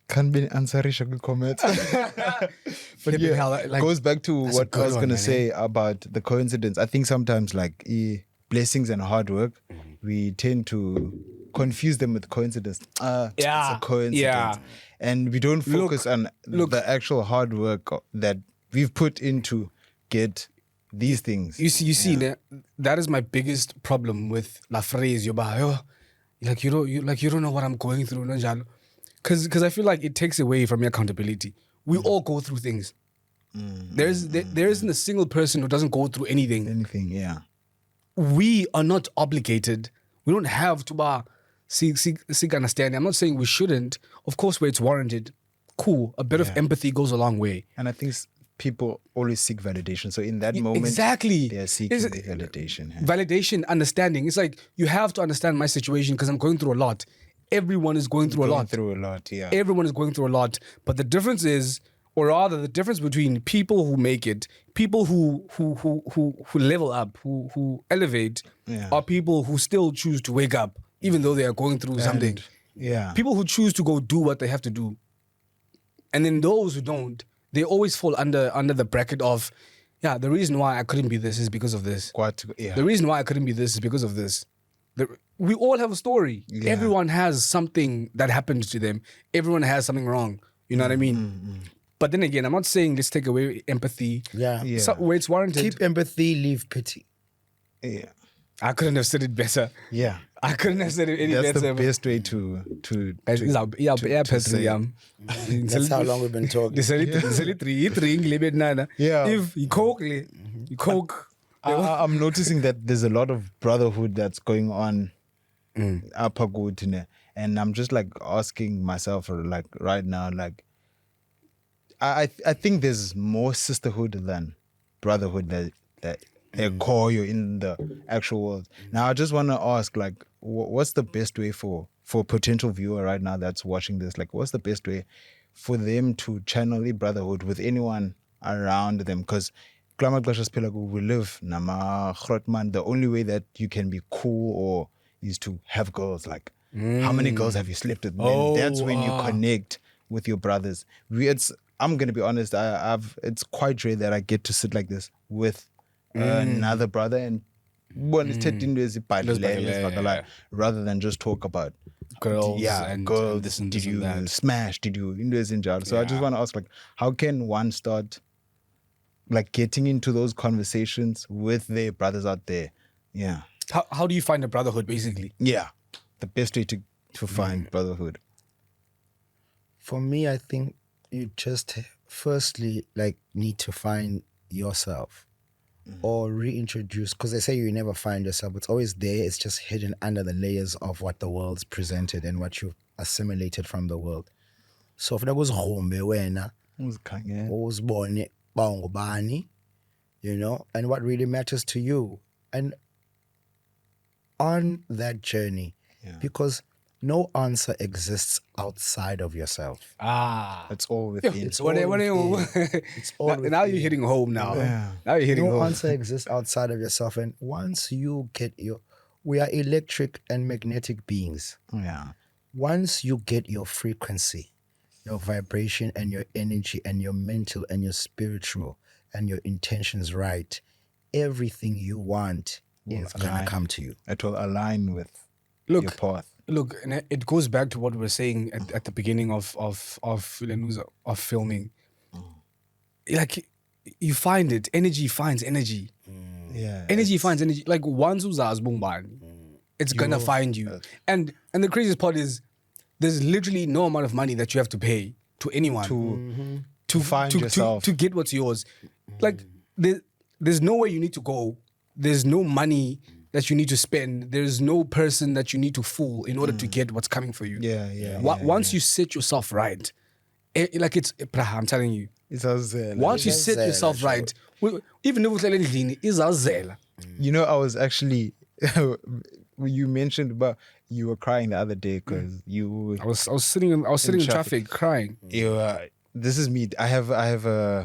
[SPEAKER 2] Can't be answering good comments. But
[SPEAKER 1] Flipping
[SPEAKER 2] yeah,
[SPEAKER 1] hell,
[SPEAKER 2] it goes back to
[SPEAKER 1] that's a
[SPEAKER 2] what I
[SPEAKER 1] good
[SPEAKER 2] was
[SPEAKER 1] one,
[SPEAKER 2] gonna
[SPEAKER 1] man,
[SPEAKER 2] say about the coincidence. I think sometimes like blessings and hard work, we tend to confuse them with coincidence. It's
[SPEAKER 1] Yeah,
[SPEAKER 2] a coincidence,
[SPEAKER 1] yeah.
[SPEAKER 2] and we don't focus on
[SPEAKER 1] look.
[SPEAKER 2] the actual hard work that we've put into get these things.
[SPEAKER 1] You see, that is my biggest problem with la phrase. You're like you don't know what I'm going through, no njalo. Because I feel like it takes away from your accountability. We all go through things. There isn't a single person who doesn't go through anything.
[SPEAKER 2] Anything, yeah.
[SPEAKER 1] We are not obligated. We don't have to seek understanding. I'm not saying we shouldn't. Of course, where it's warranted, cool. A bit of empathy goes a long way.
[SPEAKER 2] And I think people always seek validation. So in that moment,
[SPEAKER 1] exactly,
[SPEAKER 2] they are seeking the validation. Yeah.
[SPEAKER 1] Validation, understanding. It's like you have to understand my situation because I'm going through a lot. Everyone is going through a lot.
[SPEAKER 2] Yeah.
[SPEAKER 1] Everyone is going through a lot. But the difference is, or rather, the difference between people who make it, people who level up, who elevate, are people who still choose to wake up, even though they are going through something.
[SPEAKER 2] Yeah.
[SPEAKER 1] People who choose to go do what they have to do. And then those who don't, they always fall under the bracket of, the reason why I couldn't be this is because of this. The reason why I couldn't be this is because of this. We all have a story. Yeah. Everyone has something that happened to them. Everyone has something wrong. You know what I mean? But then again, I'm not saying let's take away empathy.
[SPEAKER 3] Yeah.
[SPEAKER 1] So, where it's warranted.
[SPEAKER 3] Keep empathy, leave pity.
[SPEAKER 2] Yeah.
[SPEAKER 1] I couldn't have said it better.
[SPEAKER 2] Yeah.
[SPEAKER 1] I couldn't have said it any
[SPEAKER 2] better.
[SPEAKER 1] That's
[SPEAKER 2] the best way to say.
[SPEAKER 3] That's how long we've been talking.
[SPEAKER 1] Yeah. If you coke.
[SPEAKER 2] I'm noticing that there's a lot of brotherhood that's going on upper good, and I'm just like asking myself like right now, like I think there's more sisterhood than brotherhood that call you in the actual world. Now I just want to ask, like, what's the best way for a potential viewer right now that's watching this? Like, what's the best way for them to channel the brotherhood with anyone around them? Because we live nama Grotman. The only way that you can be cool or is to have girls. Like, how many girls have you slept with? And that's when you connect with your brothers. I'm gonna be honest. It's quite rare that I get to sit like this with another brother and rather than just talk about
[SPEAKER 1] girls.
[SPEAKER 2] Girls.
[SPEAKER 1] This and
[SPEAKER 2] did
[SPEAKER 1] this
[SPEAKER 2] you
[SPEAKER 1] and that.
[SPEAKER 2] smash? Did you So I just want to ask, like, how can one start like getting into those conversations with their brothers out there? Yeah.
[SPEAKER 1] How do you find a brotherhood, basically?
[SPEAKER 2] Yeah. The best way to find brotherhood.
[SPEAKER 3] For me, I think you just firstly like need to find yourself or reintroduce, because they say you never find yourself. It's always there. It's just hidden under the layers of what the world's presented and what you've assimilated from the world. So if that was wena, uzibone bawungubani, and what really matters to you. And on that journey, because no answer exists outside of yourself.
[SPEAKER 2] It's all within.
[SPEAKER 3] It's all within. It's all within.
[SPEAKER 1] Now you're hitting home now.
[SPEAKER 2] Yeah.
[SPEAKER 1] Now you're hitting home.
[SPEAKER 3] No answer exists outside of yourself. And once you get we are electric and magnetic beings.
[SPEAKER 2] Yeah.
[SPEAKER 3] Once you get your frequency, your vibration and your energy and your mental and your spiritual and your intentions right, everything you want is going to come to you.
[SPEAKER 2] It will align with your path.
[SPEAKER 1] Look, and it goes back to what we were saying at the beginning of filming. Like, you find it. Energy finds energy.
[SPEAKER 2] Yeah.
[SPEAKER 1] Energy finds energy. Like, once uzaz bumbani, it's gonna find you. And the craziest part is, there's literally no amount of money that you have to pay to anyone
[SPEAKER 2] to find yourself,
[SPEAKER 1] to get what's yours. Like, there's nowhere you need to go. There's no money that you need to spend. There's no person that you need to fool in order to get what's coming for you. Once you set yourself right, I'm telling you, once you set yourself right, even if it's
[SPEAKER 2] I was actually you mentioned about you were crying the other day because I
[SPEAKER 1] was sitting in traffic crying.
[SPEAKER 2] This is me. I have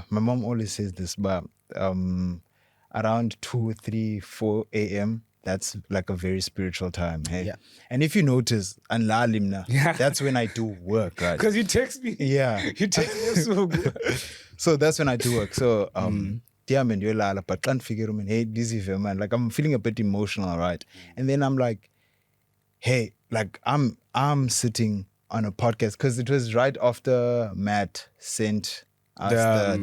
[SPEAKER 2] my mom always says this, but around 2, 3, 4 a.m. that's like a very spiritual time. Hey,
[SPEAKER 3] Yeah.
[SPEAKER 2] and if you notice,
[SPEAKER 1] Yeah.
[SPEAKER 2] that's when I do work, right?
[SPEAKER 1] Because you text me.
[SPEAKER 2] Yeah.
[SPEAKER 1] You text me so good.
[SPEAKER 2] So that's when I do work. So yeah, man, you're but can't figure man, hey, this is man. Like I'm feeling a bit emotional, right? And then I'm like, hey, like I'm sitting on a podcast because it was right after Matt sent us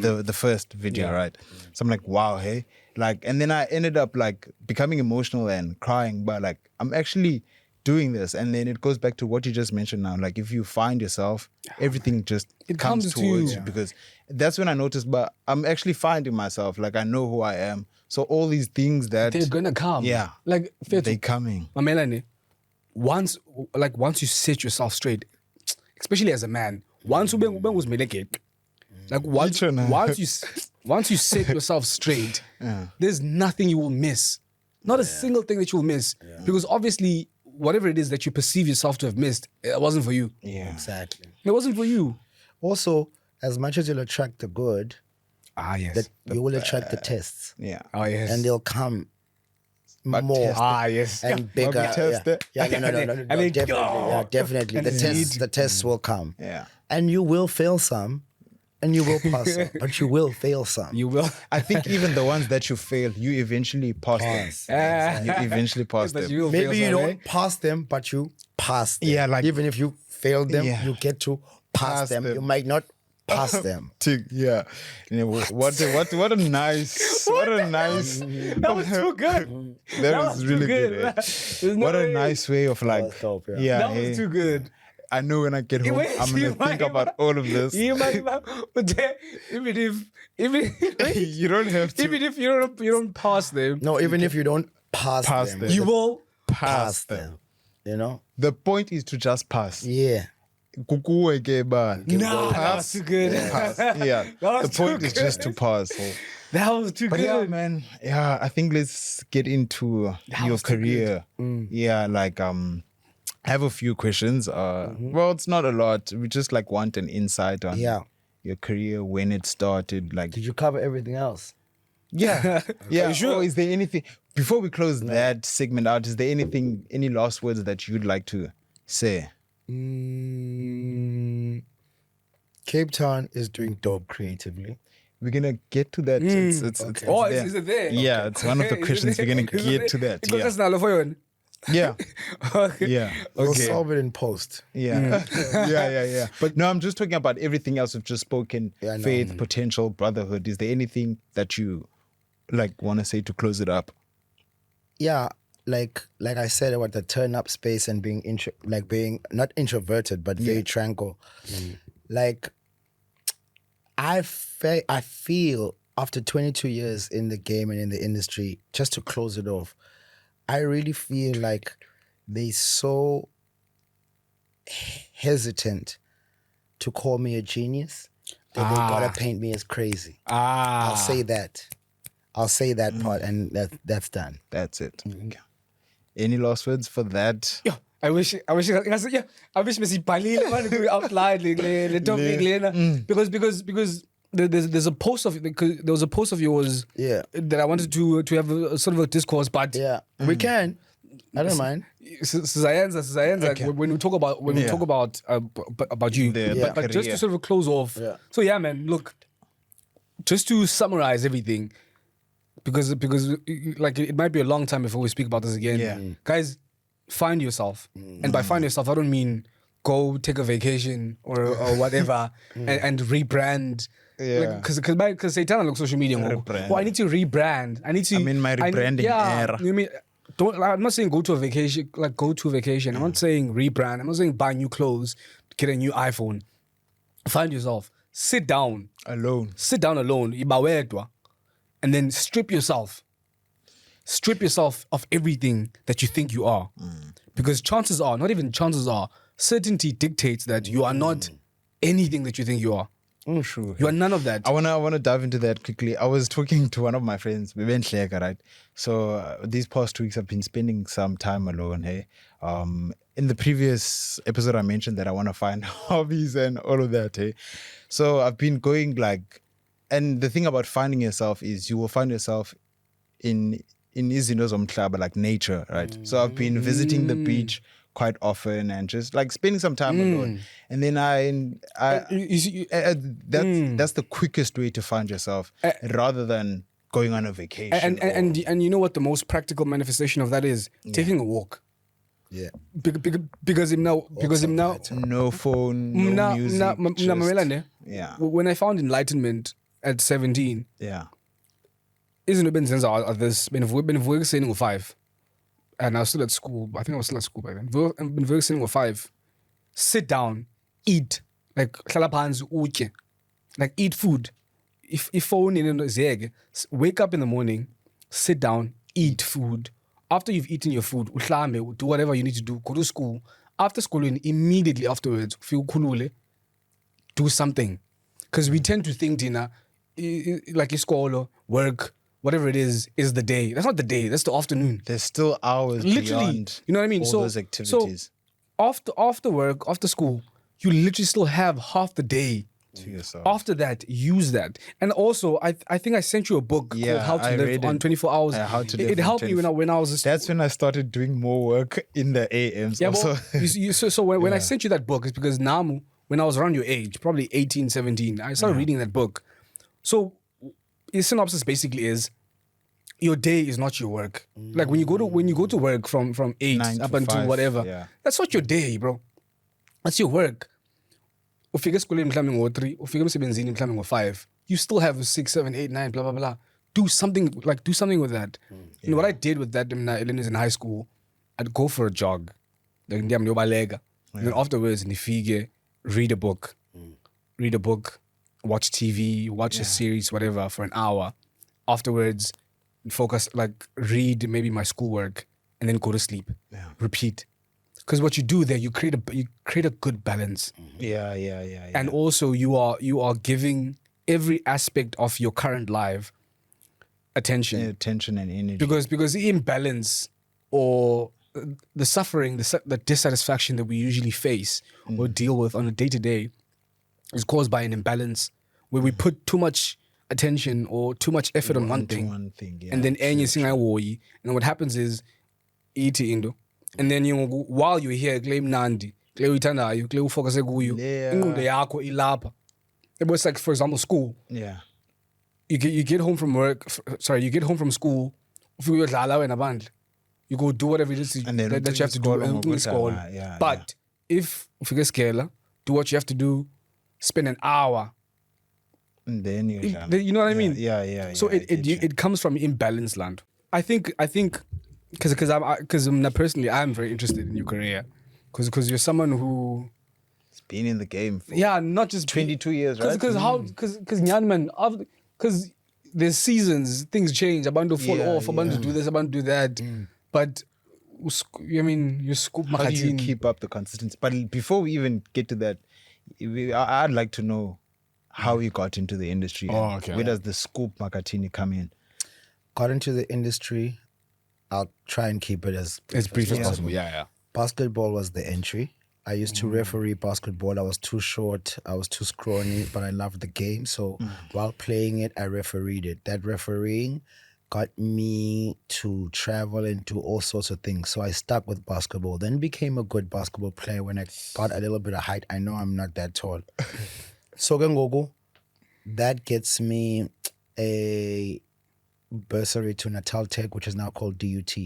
[SPEAKER 2] the first video,
[SPEAKER 1] yeah.
[SPEAKER 2] right? So I'm like, wow, hey, like, and then I ended up like becoming emotional and crying, but like I'm actually doing this, and then it goes back to what you just mentioned now. Like if you find yourself, everything just
[SPEAKER 1] It
[SPEAKER 2] comes
[SPEAKER 1] comes to
[SPEAKER 2] towards
[SPEAKER 1] you.
[SPEAKER 2] you, because that's when I noticed. But I'm actually finding myself. Like I know who I am. So all these things that
[SPEAKER 1] They're gonna come.
[SPEAKER 2] Yeah.
[SPEAKER 1] Like
[SPEAKER 2] they coming.
[SPEAKER 1] Mamelane, once you set yourself straight, especially as a man, once was like once you set yourself straight, there's nothing you will miss. Not a single thing that you will miss. Because obviously, whatever it is that you perceive yourself to have missed, it wasn't for you.
[SPEAKER 2] Yeah.
[SPEAKER 3] Exactly.
[SPEAKER 1] It wasn't for you.
[SPEAKER 3] Also, as much as you'll attract the good,
[SPEAKER 1] Yes.
[SPEAKER 3] that you will attract the tests.
[SPEAKER 2] Yeah.
[SPEAKER 1] Oh yes.
[SPEAKER 3] And they'll come
[SPEAKER 2] But
[SPEAKER 3] more
[SPEAKER 2] test
[SPEAKER 1] yes.
[SPEAKER 3] and bigger.
[SPEAKER 2] But we test it.
[SPEAKER 3] No,
[SPEAKER 1] And then-
[SPEAKER 3] definitely. Yeah, definitely. The tests will come.
[SPEAKER 2] Yeah.
[SPEAKER 3] And you will fail some, and you will pass some, but you will fail some.
[SPEAKER 1] You will.
[SPEAKER 2] I think even the ones that you fail, you eventually pass them. You eventually pass
[SPEAKER 1] But
[SPEAKER 2] them.
[SPEAKER 1] you will
[SPEAKER 3] Maybe
[SPEAKER 1] fail
[SPEAKER 3] you
[SPEAKER 1] some,
[SPEAKER 3] don't
[SPEAKER 1] eh?
[SPEAKER 3] pass them, but you pass them.
[SPEAKER 2] Yeah, like-
[SPEAKER 3] even if you fail them,
[SPEAKER 2] Yeah.
[SPEAKER 3] you get to pass
[SPEAKER 2] Pass
[SPEAKER 3] them.
[SPEAKER 2] them.
[SPEAKER 3] You might not pass them.
[SPEAKER 2] Yeah. You know, what a nice
[SPEAKER 1] That was too good.
[SPEAKER 2] that
[SPEAKER 1] was
[SPEAKER 2] was
[SPEAKER 1] too
[SPEAKER 2] really
[SPEAKER 1] good.
[SPEAKER 2] good.
[SPEAKER 1] There's no
[SPEAKER 2] What a
[SPEAKER 1] way.
[SPEAKER 2] nice way of like
[SPEAKER 3] was dope, yeah.
[SPEAKER 2] yeah,
[SPEAKER 1] That was
[SPEAKER 2] hey,
[SPEAKER 1] too good.
[SPEAKER 2] I know when I get home,
[SPEAKER 1] Wait,
[SPEAKER 2] I'm gonna think about all of this.
[SPEAKER 1] Even if
[SPEAKER 2] You don't have to
[SPEAKER 1] even if you don't pass them,
[SPEAKER 3] No, even if you don't pass them,
[SPEAKER 2] them.
[SPEAKER 1] you will.
[SPEAKER 3] pass them. You know?
[SPEAKER 2] The point is to just pass.
[SPEAKER 3] Yeah.
[SPEAKER 2] Kukuweke ba.
[SPEAKER 1] Nah, that was too good.
[SPEAKER 2] Pass. Yeah.
[SPEAKER 1] That was
[SPEAKER 2] The point
[SPEAKER 1] too
[SPEAKER 2] is just to
[SPEAKER 1] good.
[SPEAKER 2] pass.
[SPEAKER 1] That was too
[SPEAKER 2] But
[SPEAKER 1] good.
[SPEAKER 2] yeah, man. Yeah, I think let's get into your
[SPEAKER 1] was too
[SPEAKER 2] career. Yeah, like I have a few questions. Well, it's not a lot. We just like want an insight on
[SPEAKER 3] Yeah.
[SPEAKER 2] your career, when it started. Like,
[SPEAKER 3] Did you cover everything else?
[SPEAKER 2] yeah, yeah.
[SPEAKER 1] you sure?
[SPEAKER 2] Or is there anything before we close that segment out? Is there anything, any last words that you'd like to say?
[SPEAKER 3] Cape Town is doing dope creatively.
[SPEAKER 2] We're gonna get to that. It's
[SPEAKER 1] Oh,
[SPEAKER 2] there.
[SPEAKER 1] is it there?
[SPEAKER 2] Yeah, it's one of the
[SPEAKER 1] Okay, is it
[SPEAKER 2] questions we're
[SPEAKER 1] there?
[SPEAKER 2] gonna
[SPEAKER 1] Is it
[SPEAKER 2] get
[SPEAKER 1] there?
[SPEAKER 2] to that.
[SPEAKER 1] Because
[SPEAKER 2] Yeah,
[SPEAKER 1] that's not for you.
[SPEAKER 2] yeah,
[SPEAKER 1] Okay.
[SPEAKER 2] yeah.
[SPEAKER 3] We'll
[SPEAKER 2] Okay.
[SPEAKER 3] solve it in post.
[SPEAKER 2] Yeah. yeah. But no, I'm just talking about everything else we've just spoken.
[SPEAKER 3] Yeah, I know.
[SPEAKER 2] Faith, potential, brotherhood. Is there anything that you like want to say to close it up?
[SPEAKER 3] Yeah, like I said about the turn up space and being being not introverted but very tranquil. Like I feel after 22 years in the game and in the industry, just to close it off, I really feel like they so hesitant to call me a genius that they gotta paint me as crazy. I'll say that. I'll say that part, and that's done.
[SPEAKER 2] That's it. Okay. Any last words for that?
[SPEAKER 1] Yeah. I wish I wish Messi Palil man to out loud the topic because there's a post of there was a post of yours that I wanted to have a sort of a discourse, but
[SPEAKER 3] Yeah, we can. I don't mind.
[SPEAKER 1] Sizayenza, when we talk about about you,
[SPEAKER 2] The
[SPEAKER 1] but just to
[SPEAKER 2] career.
[SPEAKER 1] sort of close off.
[SPEAKER 3] Yeah.
[SPEAKER 1] So yeah, man, look, just to summarize everything, because like it might be a long time before we speak about this again.
[SPEAKER 2] Yeah.
[SPEAKER 1] Guys, find yourself, and by find yourself, I don't mean go take a vacation or whatever and rebrand.
[SPEAKER 2] Yeah.
[SPEAKER 1] Because Satan looks social media.
[SPEAKER 2] Rebrand.
[SPEAKER 1] Oh, I need to rebrand. I need to.
[SPEAKER 2] I'm in my rebranding era.
[SPEAKER 1] You mean? I'm not saying go to a vacation. Like go to a vacation. I'm not saying rebrand. I'm not saying buy new clothes, get a new iPhone. Find yourself. Sit down.
[SPEAKER 2] Alone.
[SPEAKER 1] Sit down alone. Ibawedwa, and then strip yourself. Strip yourself of everything that you think you are, because chances are, not even chances are, certainty dictates that you are not anything that you think you are.
[SPEAKER 2] Oh, sure.
[SPEAKER 1] You are none of that.
[SPEAKER 2] I wanna dive into that quickly. I was talking to one of my friends, we went Hleka, right? So these past 2 weeks I've been spending some time alone. Hey, in the previous episode I mentioned that I want to find hobbies and all of that. Hey, so I've been going like, and the thing about finding yourself is you will find yourself in in izinto zomhlaba, like nature, right? So I've been visiting the beach quite often and just like spending some time alone. And then that's the quickest way to find yourself rather than going on a vacation.
[SPEAKER 1] And you know what the most practical manifestation of that is? Taking a walk.
[SPEAKER 3] Yeah.
[SPEAKER 1] Because him now
[SPEAKER 2] no phone, no music. Yeah.
[SPEAKER 1] When I found enlightenment at 17,
[SPEAKER 2] Yeah.
[SPEAKER 1] izinto benzenza this benivuka ekuseni ngo-5 and I was still at school. I think I was still at school by then. Benivuka ekuseni ngo-5, sit down, eat, like hlala phansi utye, like eat food. If phone in wake up in the morning, sit down, eat food. After you've eaten your food, uhlambe, do whatever you need to do, go to school. After school, immediately afterwards, feel kulule, do something. Because we tend to think, Dina, like school, work, whatever it is the day. That's not the day, that's the afternoon.
[SPEAKER 2] There's still hours
[SPEAKER 1] Literally,
[SPEAKER 2] beyond
[SPEAKER 1] you know what I mean?
[SPEAKER 2] all those activities.
[SPEAKER 1] So after work, after school, you literally still have half the day
[SPEAKER 2] to yourself.
[SPEAKER 1] After that, use that. And also, I think I sent you a book called How to Live on 24 Hours.
[SPEAKER 2] How to Live
[SPEAKER 1] it helped me when I was...
[SPEAKER 2] That's when I started doing more work in the AMs.
[SPEAKER 1] Yeah,
[SPEAKER 2] also.
[SPEAKER 1] So when I sent you that book, it's because Namu, when I was around your age, probably 18, 17, I started reading that book. So the synopsis basically is, your day is not your work. Like when you go to work from 8 up until
[SPEAKER 2] 5,
[SPEAKER 1] whatever, that's not your day, bro. That's your work. Ufike esikoleni mhlawumbe ngo-3, ufike emsebenzini mhlawumbe ngo-5, you still have 6, 7, 8, 9, blah, blah, blah. Do something with that. You know what I did with that when I was in high school? I'd go for a jog. Like, and then afterwards, nifike, read a book, watch TV, watch a series, whatever, for an hour. Afterwards, focus, like read maybe my schoolwork, and then go to sleep.
[SPEAKER 2] Yeah.
[SPEAKER 1] Repeat. Because what you do there, you create a good balance.
[SPEAKER 2] Yeah.
[SPEAKER 1] And also you are giving every aspect of your current life attention
[SPEAKER 2] and energy.
[SPEAKER 1] Because the imbalance or the suffering, the dissatisfaction that we usually face or deal with on a day-to-day is caused by an imbalance where we put too much attention or too much effort on one thing, and then and what happens is indo. And then while you're here, claim Nandi, claim Itanayo, claim focus kuyo, ingqondo yakho ilapha. It was like, for example, school.
[SPEAKER 2] Yeah.
[SPEAKER 1] You get home from work. You get home from school. You go do whatever it is that you have to do in school. But if you get scared, do what you have to do. Spend an hour.
[SPEAKER 2] And then
[SPEAKER 1] you know what I mean?
[SPEAKER 2] Yeah.
[SPEAKER 1] So it comes from imbalanced land. I think. Because personally, I'm very interested in your career. Because you're someone who...
[SPEAKER 2] has been in the game for...
[SPEAKER 1] Yeah, not just...
[SPEAKER 2] 22 years, right?
[SPEAKER 1] Because there's seasons, things change. About to fall off, about to do this, about to do that. But, I mean, you SCOOP MAKHATINI.
[SPEAKER 2] How do you keep up the consistency? But before we even get to that, I'd like to know how you got into the industry. Where does the SCOOP MAKHATINI come in?
[SPEAKER 3] Got into the industry... I'll try and keep it as
[SPEAKER 1] brief as possible. Yeah.
[SPEAKER 3] Basketball was the entry. I used to referee basketball. I was too short. I was too scrawny, but I loved the game. So while playing it, I refereed it. That refereeing got me to travel and do all sorts of things. So I stuck with basketball. Then became a good basketball player when I got a little bit of height. I know I'm not that tall. So Gogo, that gets me a bursary to Natal Tech, which is now called DUT.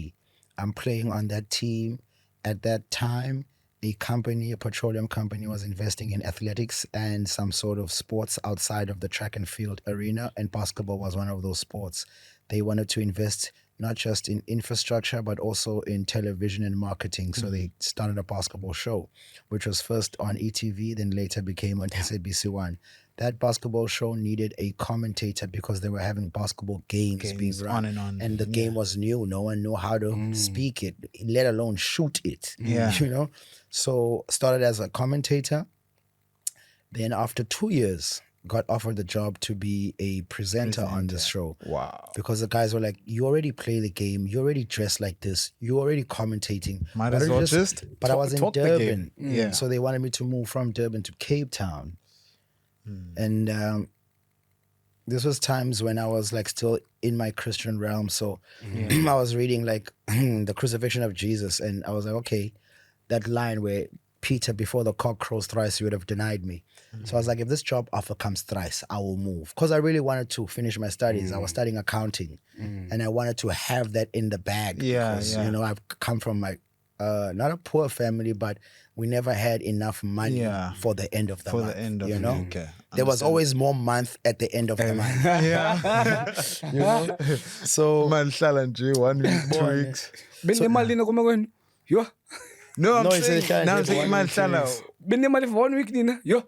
[SPEAKER 3] I'm playing on that team. At that time, a petroleum company, was investing in athletics and some sort of sports outside of the track and field arena, and basketball was one of those sports. They wanted to invest not just in infrastructure, but also in television and marketing. So they started a basketball show, which was first on ETV, then later became on SABC1. That basketball show needed a commentator because they were having basketball games being run.
[SPEAKER 2] On and on.
[SPEAKER 3] And the game was new. No one knew how to speak it, let alone shoot it.
[SPEAKER 2] Yeah.
[SPEAKER 3] You know? So started as a commentator. Then after 2 years, got offered the job to be a presenter on this show.
[SPEAKER 2] Wow.
[SPEAKER 3] Because the guys were like, you already play the game. You already dress like this. You already commentating.
[SPEAKER 2] Might as well
[SPEAKER 3] But I was in Durban.
[SPEAKER 2] Yeah.
[SPEAKER 3] So they wanted me to move from Durban to Cape Town. And this was times when I was like still in my Christian realm. So I was reading like the crucifixion of Jesus, and I was like, okay, that line where Peter, before the cock crows thrice, you would have denied me. So I was like, if this job offer comes thrice, I will move. Because I really wanted to finish my studies. I was studying accounting, and I wanted to have that in the bag. Because, you know, I've come from like, not a poor family, but we never had enough money for the end of the month. For the end of the month. Okay. There was always more month at the end of the month. You know? So,
[SPEAKER 2] man, 1 week, 2 weeks. No, I'm saying man,
[SPEAKER 1] for 1 week, Nina. Yo.
[SPEAKER 3] So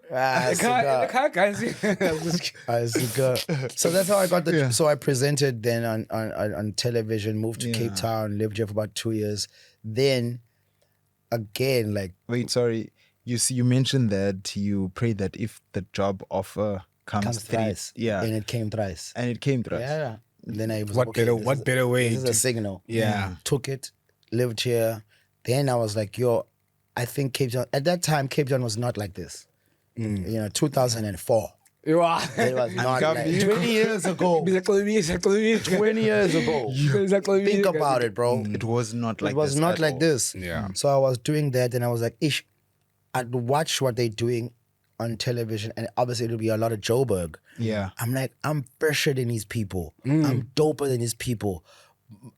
[SPEAKER 3] that's how I got the. So I presented then on television, moved to Cape Town, lived here for about 2 years. Then again, like,
[SPEAKER 2] wait, sorry, you mentioned that you prayed that if the job offer comes
[SPEAKER 3] thrice, and it came thrice, yeah. Then I was
[SPEAKER 1] what better way?
[SPEAKER 3] This is a signal.
[SPEAKER 1] Yeah,
[SPEAKER 3] took it, lived here. Then I was like, yo, I think Cape Town at that time, Cape Town was not like this. You know, 2004. It was not like 20 years ago. 20 years ago. Think about it, bro.
[SPEAKER 2] It was not like this.
[SPEAKER 3] It was not like this.
[SPEAKER 1] Yeah.
[SPEAKER 3] So I was doing that, and I was like, ish, I'd watch what they're doing on television, and obviously it'll be a lot of Joburg.
[SPEAKER 2] Yeah.
[SPEAKER 3] I'm like, I'm fresher than these people. I'm doper than these people.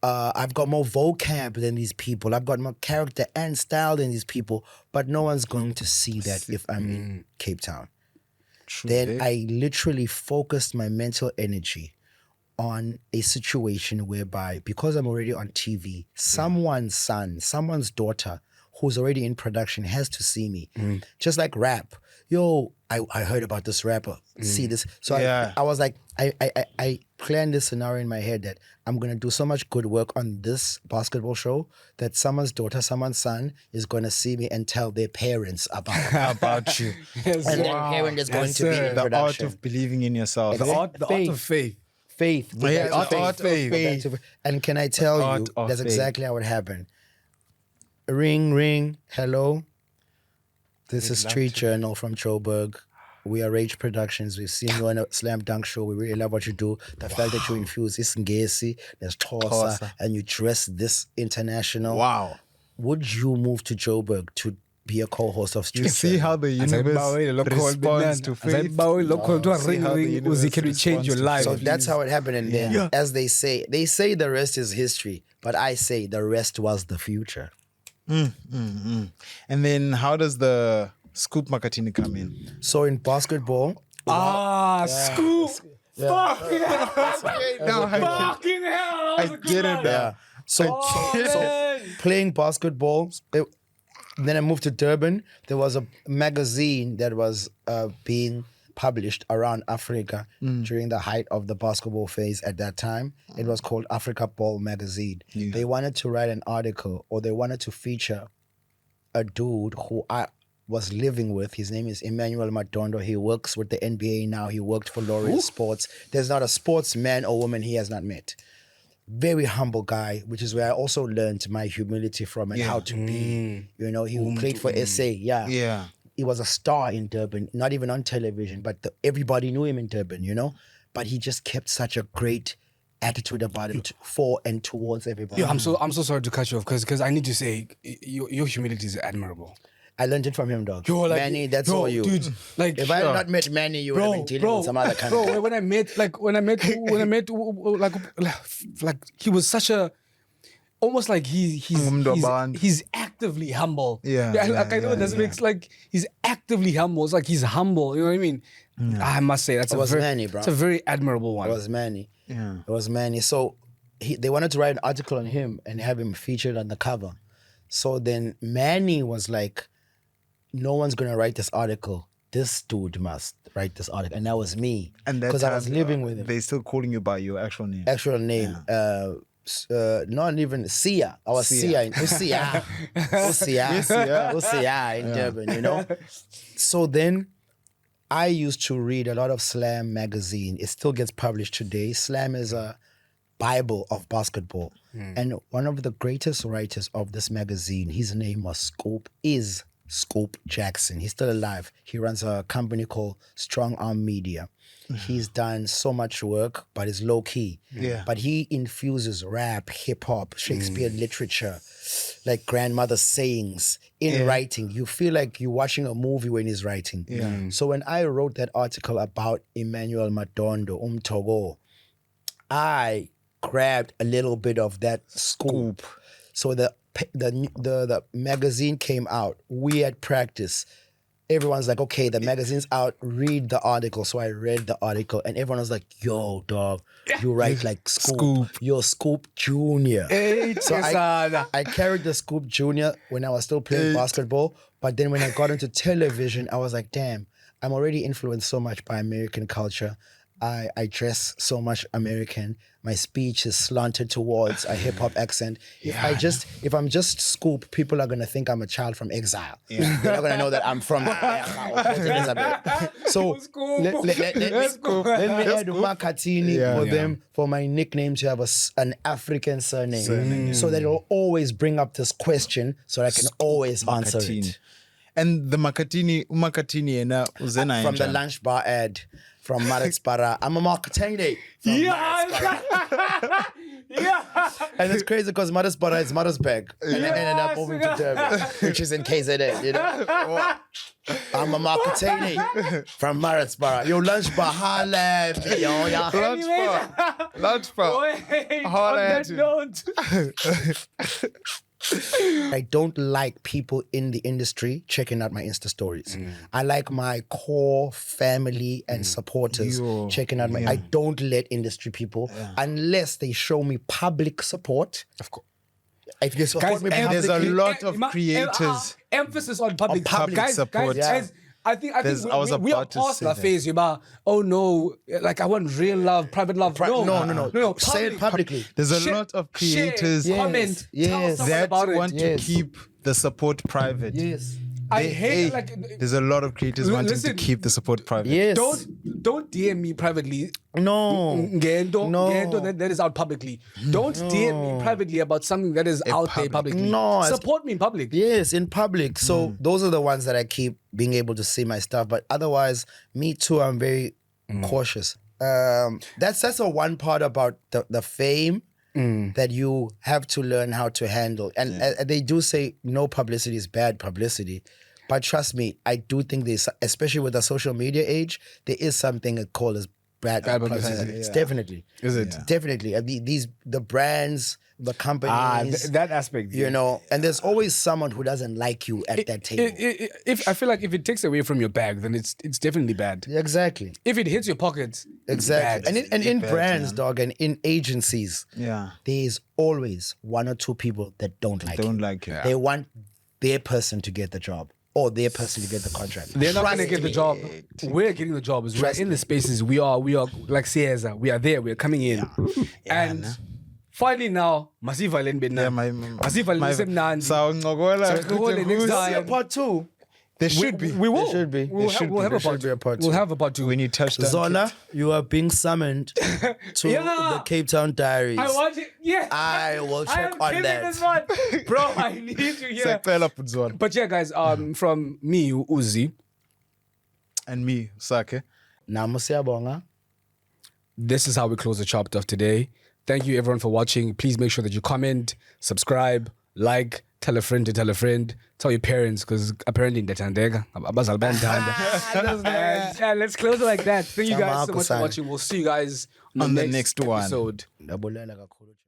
[SPEAKER 3] I've got more vocab than these people. I've got more character and style than these people. But no one's going to see that if I'm in Cape Town. Then I literally focused my mental energy on a situation whereby, because I'm already on TV, someone's son, someone's daughter who's already in production has to see me. Just like rap. Yo, I heard about this rapper. See this. So I was like, I planned this scenario in my head that I'm going to do so much good work on this basketball show that someone's daughter, someone's son is going to see me and tell their parents about you. And their parent is going to be in
[SPEAKER 2] the
[SPEAKER 3] production.
[SPEAKER 2] art of believing in yourself.
[SPEAKER 1] The art of faith.
[SPEAKER 3] Faith.
[SPEAKER 2] The art of faith.
[SPEAKER 3] And can I tell you, that's exactly how it happened. Ring, ring, hello. This is Street Journal from Joburg. We are Rage Productions. We've seen you on a Slam Dunk show. We really love what you do. The fact that you infuse this Ngesi, there's Xhosa, and you dress this international.
[SPEAKER 2] Wow.
[SPEAKER 3] Would you move to Joburg to be a co-host of Street
[SPEAKER 2] You see how the universe responds to faith?
[SPEAKER 1] Can we change your life?
[SPEAKER 3] So that's how it happened. And then, as they say the rest is history, but I say the rest was the future.
[SPEAKER 2] And then how does the Scoop Makhathini come in?
[SPEAKER 3] So in basketball...
[SPEAKER 1] Scoop! Fucking hell! Fucking hell!
[SPEAKER 2] I get it now.
[SPEAKER 3] Yeah. So playing basketball... Then I moved to Durban. There was a magazine that was being published around Africa during the height of the basketball phase at that time. It was called Africa Ball Magazine. Yeah. They wanted to write an article, or they wanted to feature a dude who I was living with. His name is Emmanuel Madondo. He works with the NBA now. He worked for L'Oreal Sports. There's not a sportsman or woman he has not met. Very humble guy, which is where I also learned my humility from and how to be. You know, he played for SA. Yeah. He was a star in Durban, not even on television, but everybody knew him in Durban, you know? But he just kept such a great attitude about him for and towards everybody.
[SPEAKER 1] Yeah, I'm so sorry to cut you off because I need to say your humility is admirable.
[SPEAKER 3] I learned it from him, dog.
[SPEAKER 1] Yo, like,
[SPEAKER 3] Manny, that's all you.
[SPEAKER 1] Dude, like,
[SPEAKER 3] if I had not met Manny, you would have been dealing with some other kind of guy.
[SPEAKER 1] When I met, he was such a, almost like he's actively humble.
[SPEAKER 2] Yeah.
[SPEAKER 1] I know it doesn't make like he's actively humble. It's like he's humble. You know what I mean? I must say that's
[SPEAKER 3] Manny, bro.
[SPEAKER 1] It's a very admirable one.
[SPEAKER 3] It was Manny.
[SPEAKER 2] Yeah.
[SPEAKER 3] It was Manny. So they wanted to write an article on him and have him featured on the cover. So then Manny was like, no one's going to write this article. This dude must write this article. And that was me. And because I was living with him.
[SPEAKER 2] They're still calling you by your actual name.
[SPEAKER 3] Actual name. Yeah. Not even Sia. I was Sia in Durban, you know? So then I used to read a lot of Slam magazine. It still gets published today. Slam is a Bible of basketball. And one of the greatest writers of this magazine, his name was Scoop Scoop Jackson. He's still alive. He runs a company called Strong Arm Media. He's done so much work, but it's low key.
[SPEAKER 2] Yeah.
[SPEAKER 3] But he infuses rap, hip hop, Shakespeare literature, like grandmother sayings in writing. You feel like you're watching a movie when he's writing.
[SPEAKER 2] Yeah.
[SPEAKER 3] So when I wrote that article about Emmanuel Madondo, Togo, I grabbed a little bit of that scoop. So the magazine came out. We had practice. Everyone's like, okay, the magazine's out, read the article. So I read the article and everyone was like, yo, dog, you write like Scoop. You're Scoop Junior. So I carried the Scoop Junior when I was still playing basketball. But then when I got into television, I was like, damn, I'm already influenced so much by American culture. I dress so much American. My speech is slanted towards a hip hop accent. If I'm just Scoop, people are gonna think I'm a child from exile. They're not gonna know that I'm from Elizabeth. So let me add Makhathini for them, for my nickname to have an African surname. So that it'll always bring up this question so that I can always answer it.
[SPEAKER 2] And the Makhathini
[SPEAKER 3] From the lunch bar ad. From Maritzburg. I'm a Makhathini. And it's crazy because Maritzburg is Maritzburg. And I ended up moving to Durban, which is in KZN, you know? I'm a Makhathini from Maritzburg. Yo, lunch bar, holla at me, yo.
[SPEAKER 2] Lunch bar. Holla at you.
[SPEAKER 3] I don't like people in the industry checking out my Insta stories. I like my core family and supporters checking out my... I don't let industry people, unless they show me public support.
[SPEAKER 1] Of course.
[SPEAKER 3] If you support me publicly...
[SPEAKER 2] There's a lot of creators...
[SPEAKER 1] emphasis on public
[SPEAKER 2] support.
[SPEAKER 1] Guys, I think we are past that phase. You're about, oh no, like I want real love, private love. No.
[SPEAKER 3] Say it publicly.
[SPEAKER 2] There's a lot of creators
[SPEAKER 1] comment, tell someone
[SPEAKER 2] that
[SPEAKER 1] about
[SPEAKER 2] want to keep the support private.
[SPEAKER 3] Yes.
[SPEAKER 1] I hate
[SPEAKER 2] there's a lot of creators wanting to keep the support private.
[SPEAKER 3] Yes.
[SPEAKER 1] Don't DM me privately.
[SPEAKER 3] No.
[SPEAKER 1] That is out publicly. Don't DM me privately about something that is out there publicly.
[SPEAKER 3] No.
[SPEAKER 1] Support me in public.
[SPEAKER 3] Yes, in public. So those are the ones that I keep being able to see my stuff. But otherwise, me too, I'm very cautious. That's a one part about the fame that you have to learn how to handle. And they do say no publicity is bad publicity. But trust me, I do think there's, especially with the social media age, there is something called as bad publicity. It's definitely.
[SPEAKER 2] Is it?
[SPEAKER 3] Definitely. The brands, the companies.
[SPEAKER 1] That aspect.
[SPEAKER 3] You know, and there's always someone who doesn't like you at that table.
[SPEAKER 1] If I feel like if it takes away from your bag, then it's definitely bad.
[SPEAKER 3] Exactly.
[SPEAKER 1] If it hits your pockets,
[SPEAKER 3] exactly.
[SPEAKER 1] It's bad.
[SPEAKER 3] And in brands, dog, and in agencies,
[SPEAKER 2] Yeah.
[SPEAKER 3] there's always one or two people that don't like you. They want their person to get the job. Or their person to get the contract.
[SPEAKER 1] They're not going to get the job. We're getting the job. We're in the spaces. We are like Caesar. We are there. We're coming in. And finally now, Masiva Len Bedna. Masiva Len Semnandi.
[SPEAKER 3] Next time. Part 2.
[SPEAKER 2] There should be.
[SPEAKER 1] We will.
[SPEAKER 3] There should be.
[SPEAKER 1] We'll have a part 2. We'll have a part 2.
[SPEAKER 2] When you touch that.
[SPEAKER 3] Zola, you are being summoned to the Cape Town Diaries.
[SPEAKER 1] I want it. Yeah.
[SPEAKER 3] I will check on that.
[SPEAKER 1] This one. Bro, I need you here. But yeah, guys, from me, Uzi.
[SPEAKER 2] And me, Sake.
[SPEAKER 3] Namusiyabonga.
[SPEAKER 1] This is how we close the chapter of today. Thank you everyone for watching. Please make sure that you comment, subscribe, like, tell a friend to tell a friend. Tell your parents, because apparently they're tandega. And let's close it like that. Thank you guys so much for watching. We'll see you guys
[SPEAKER 2] on the next one.
[SPEAKER 1] episode.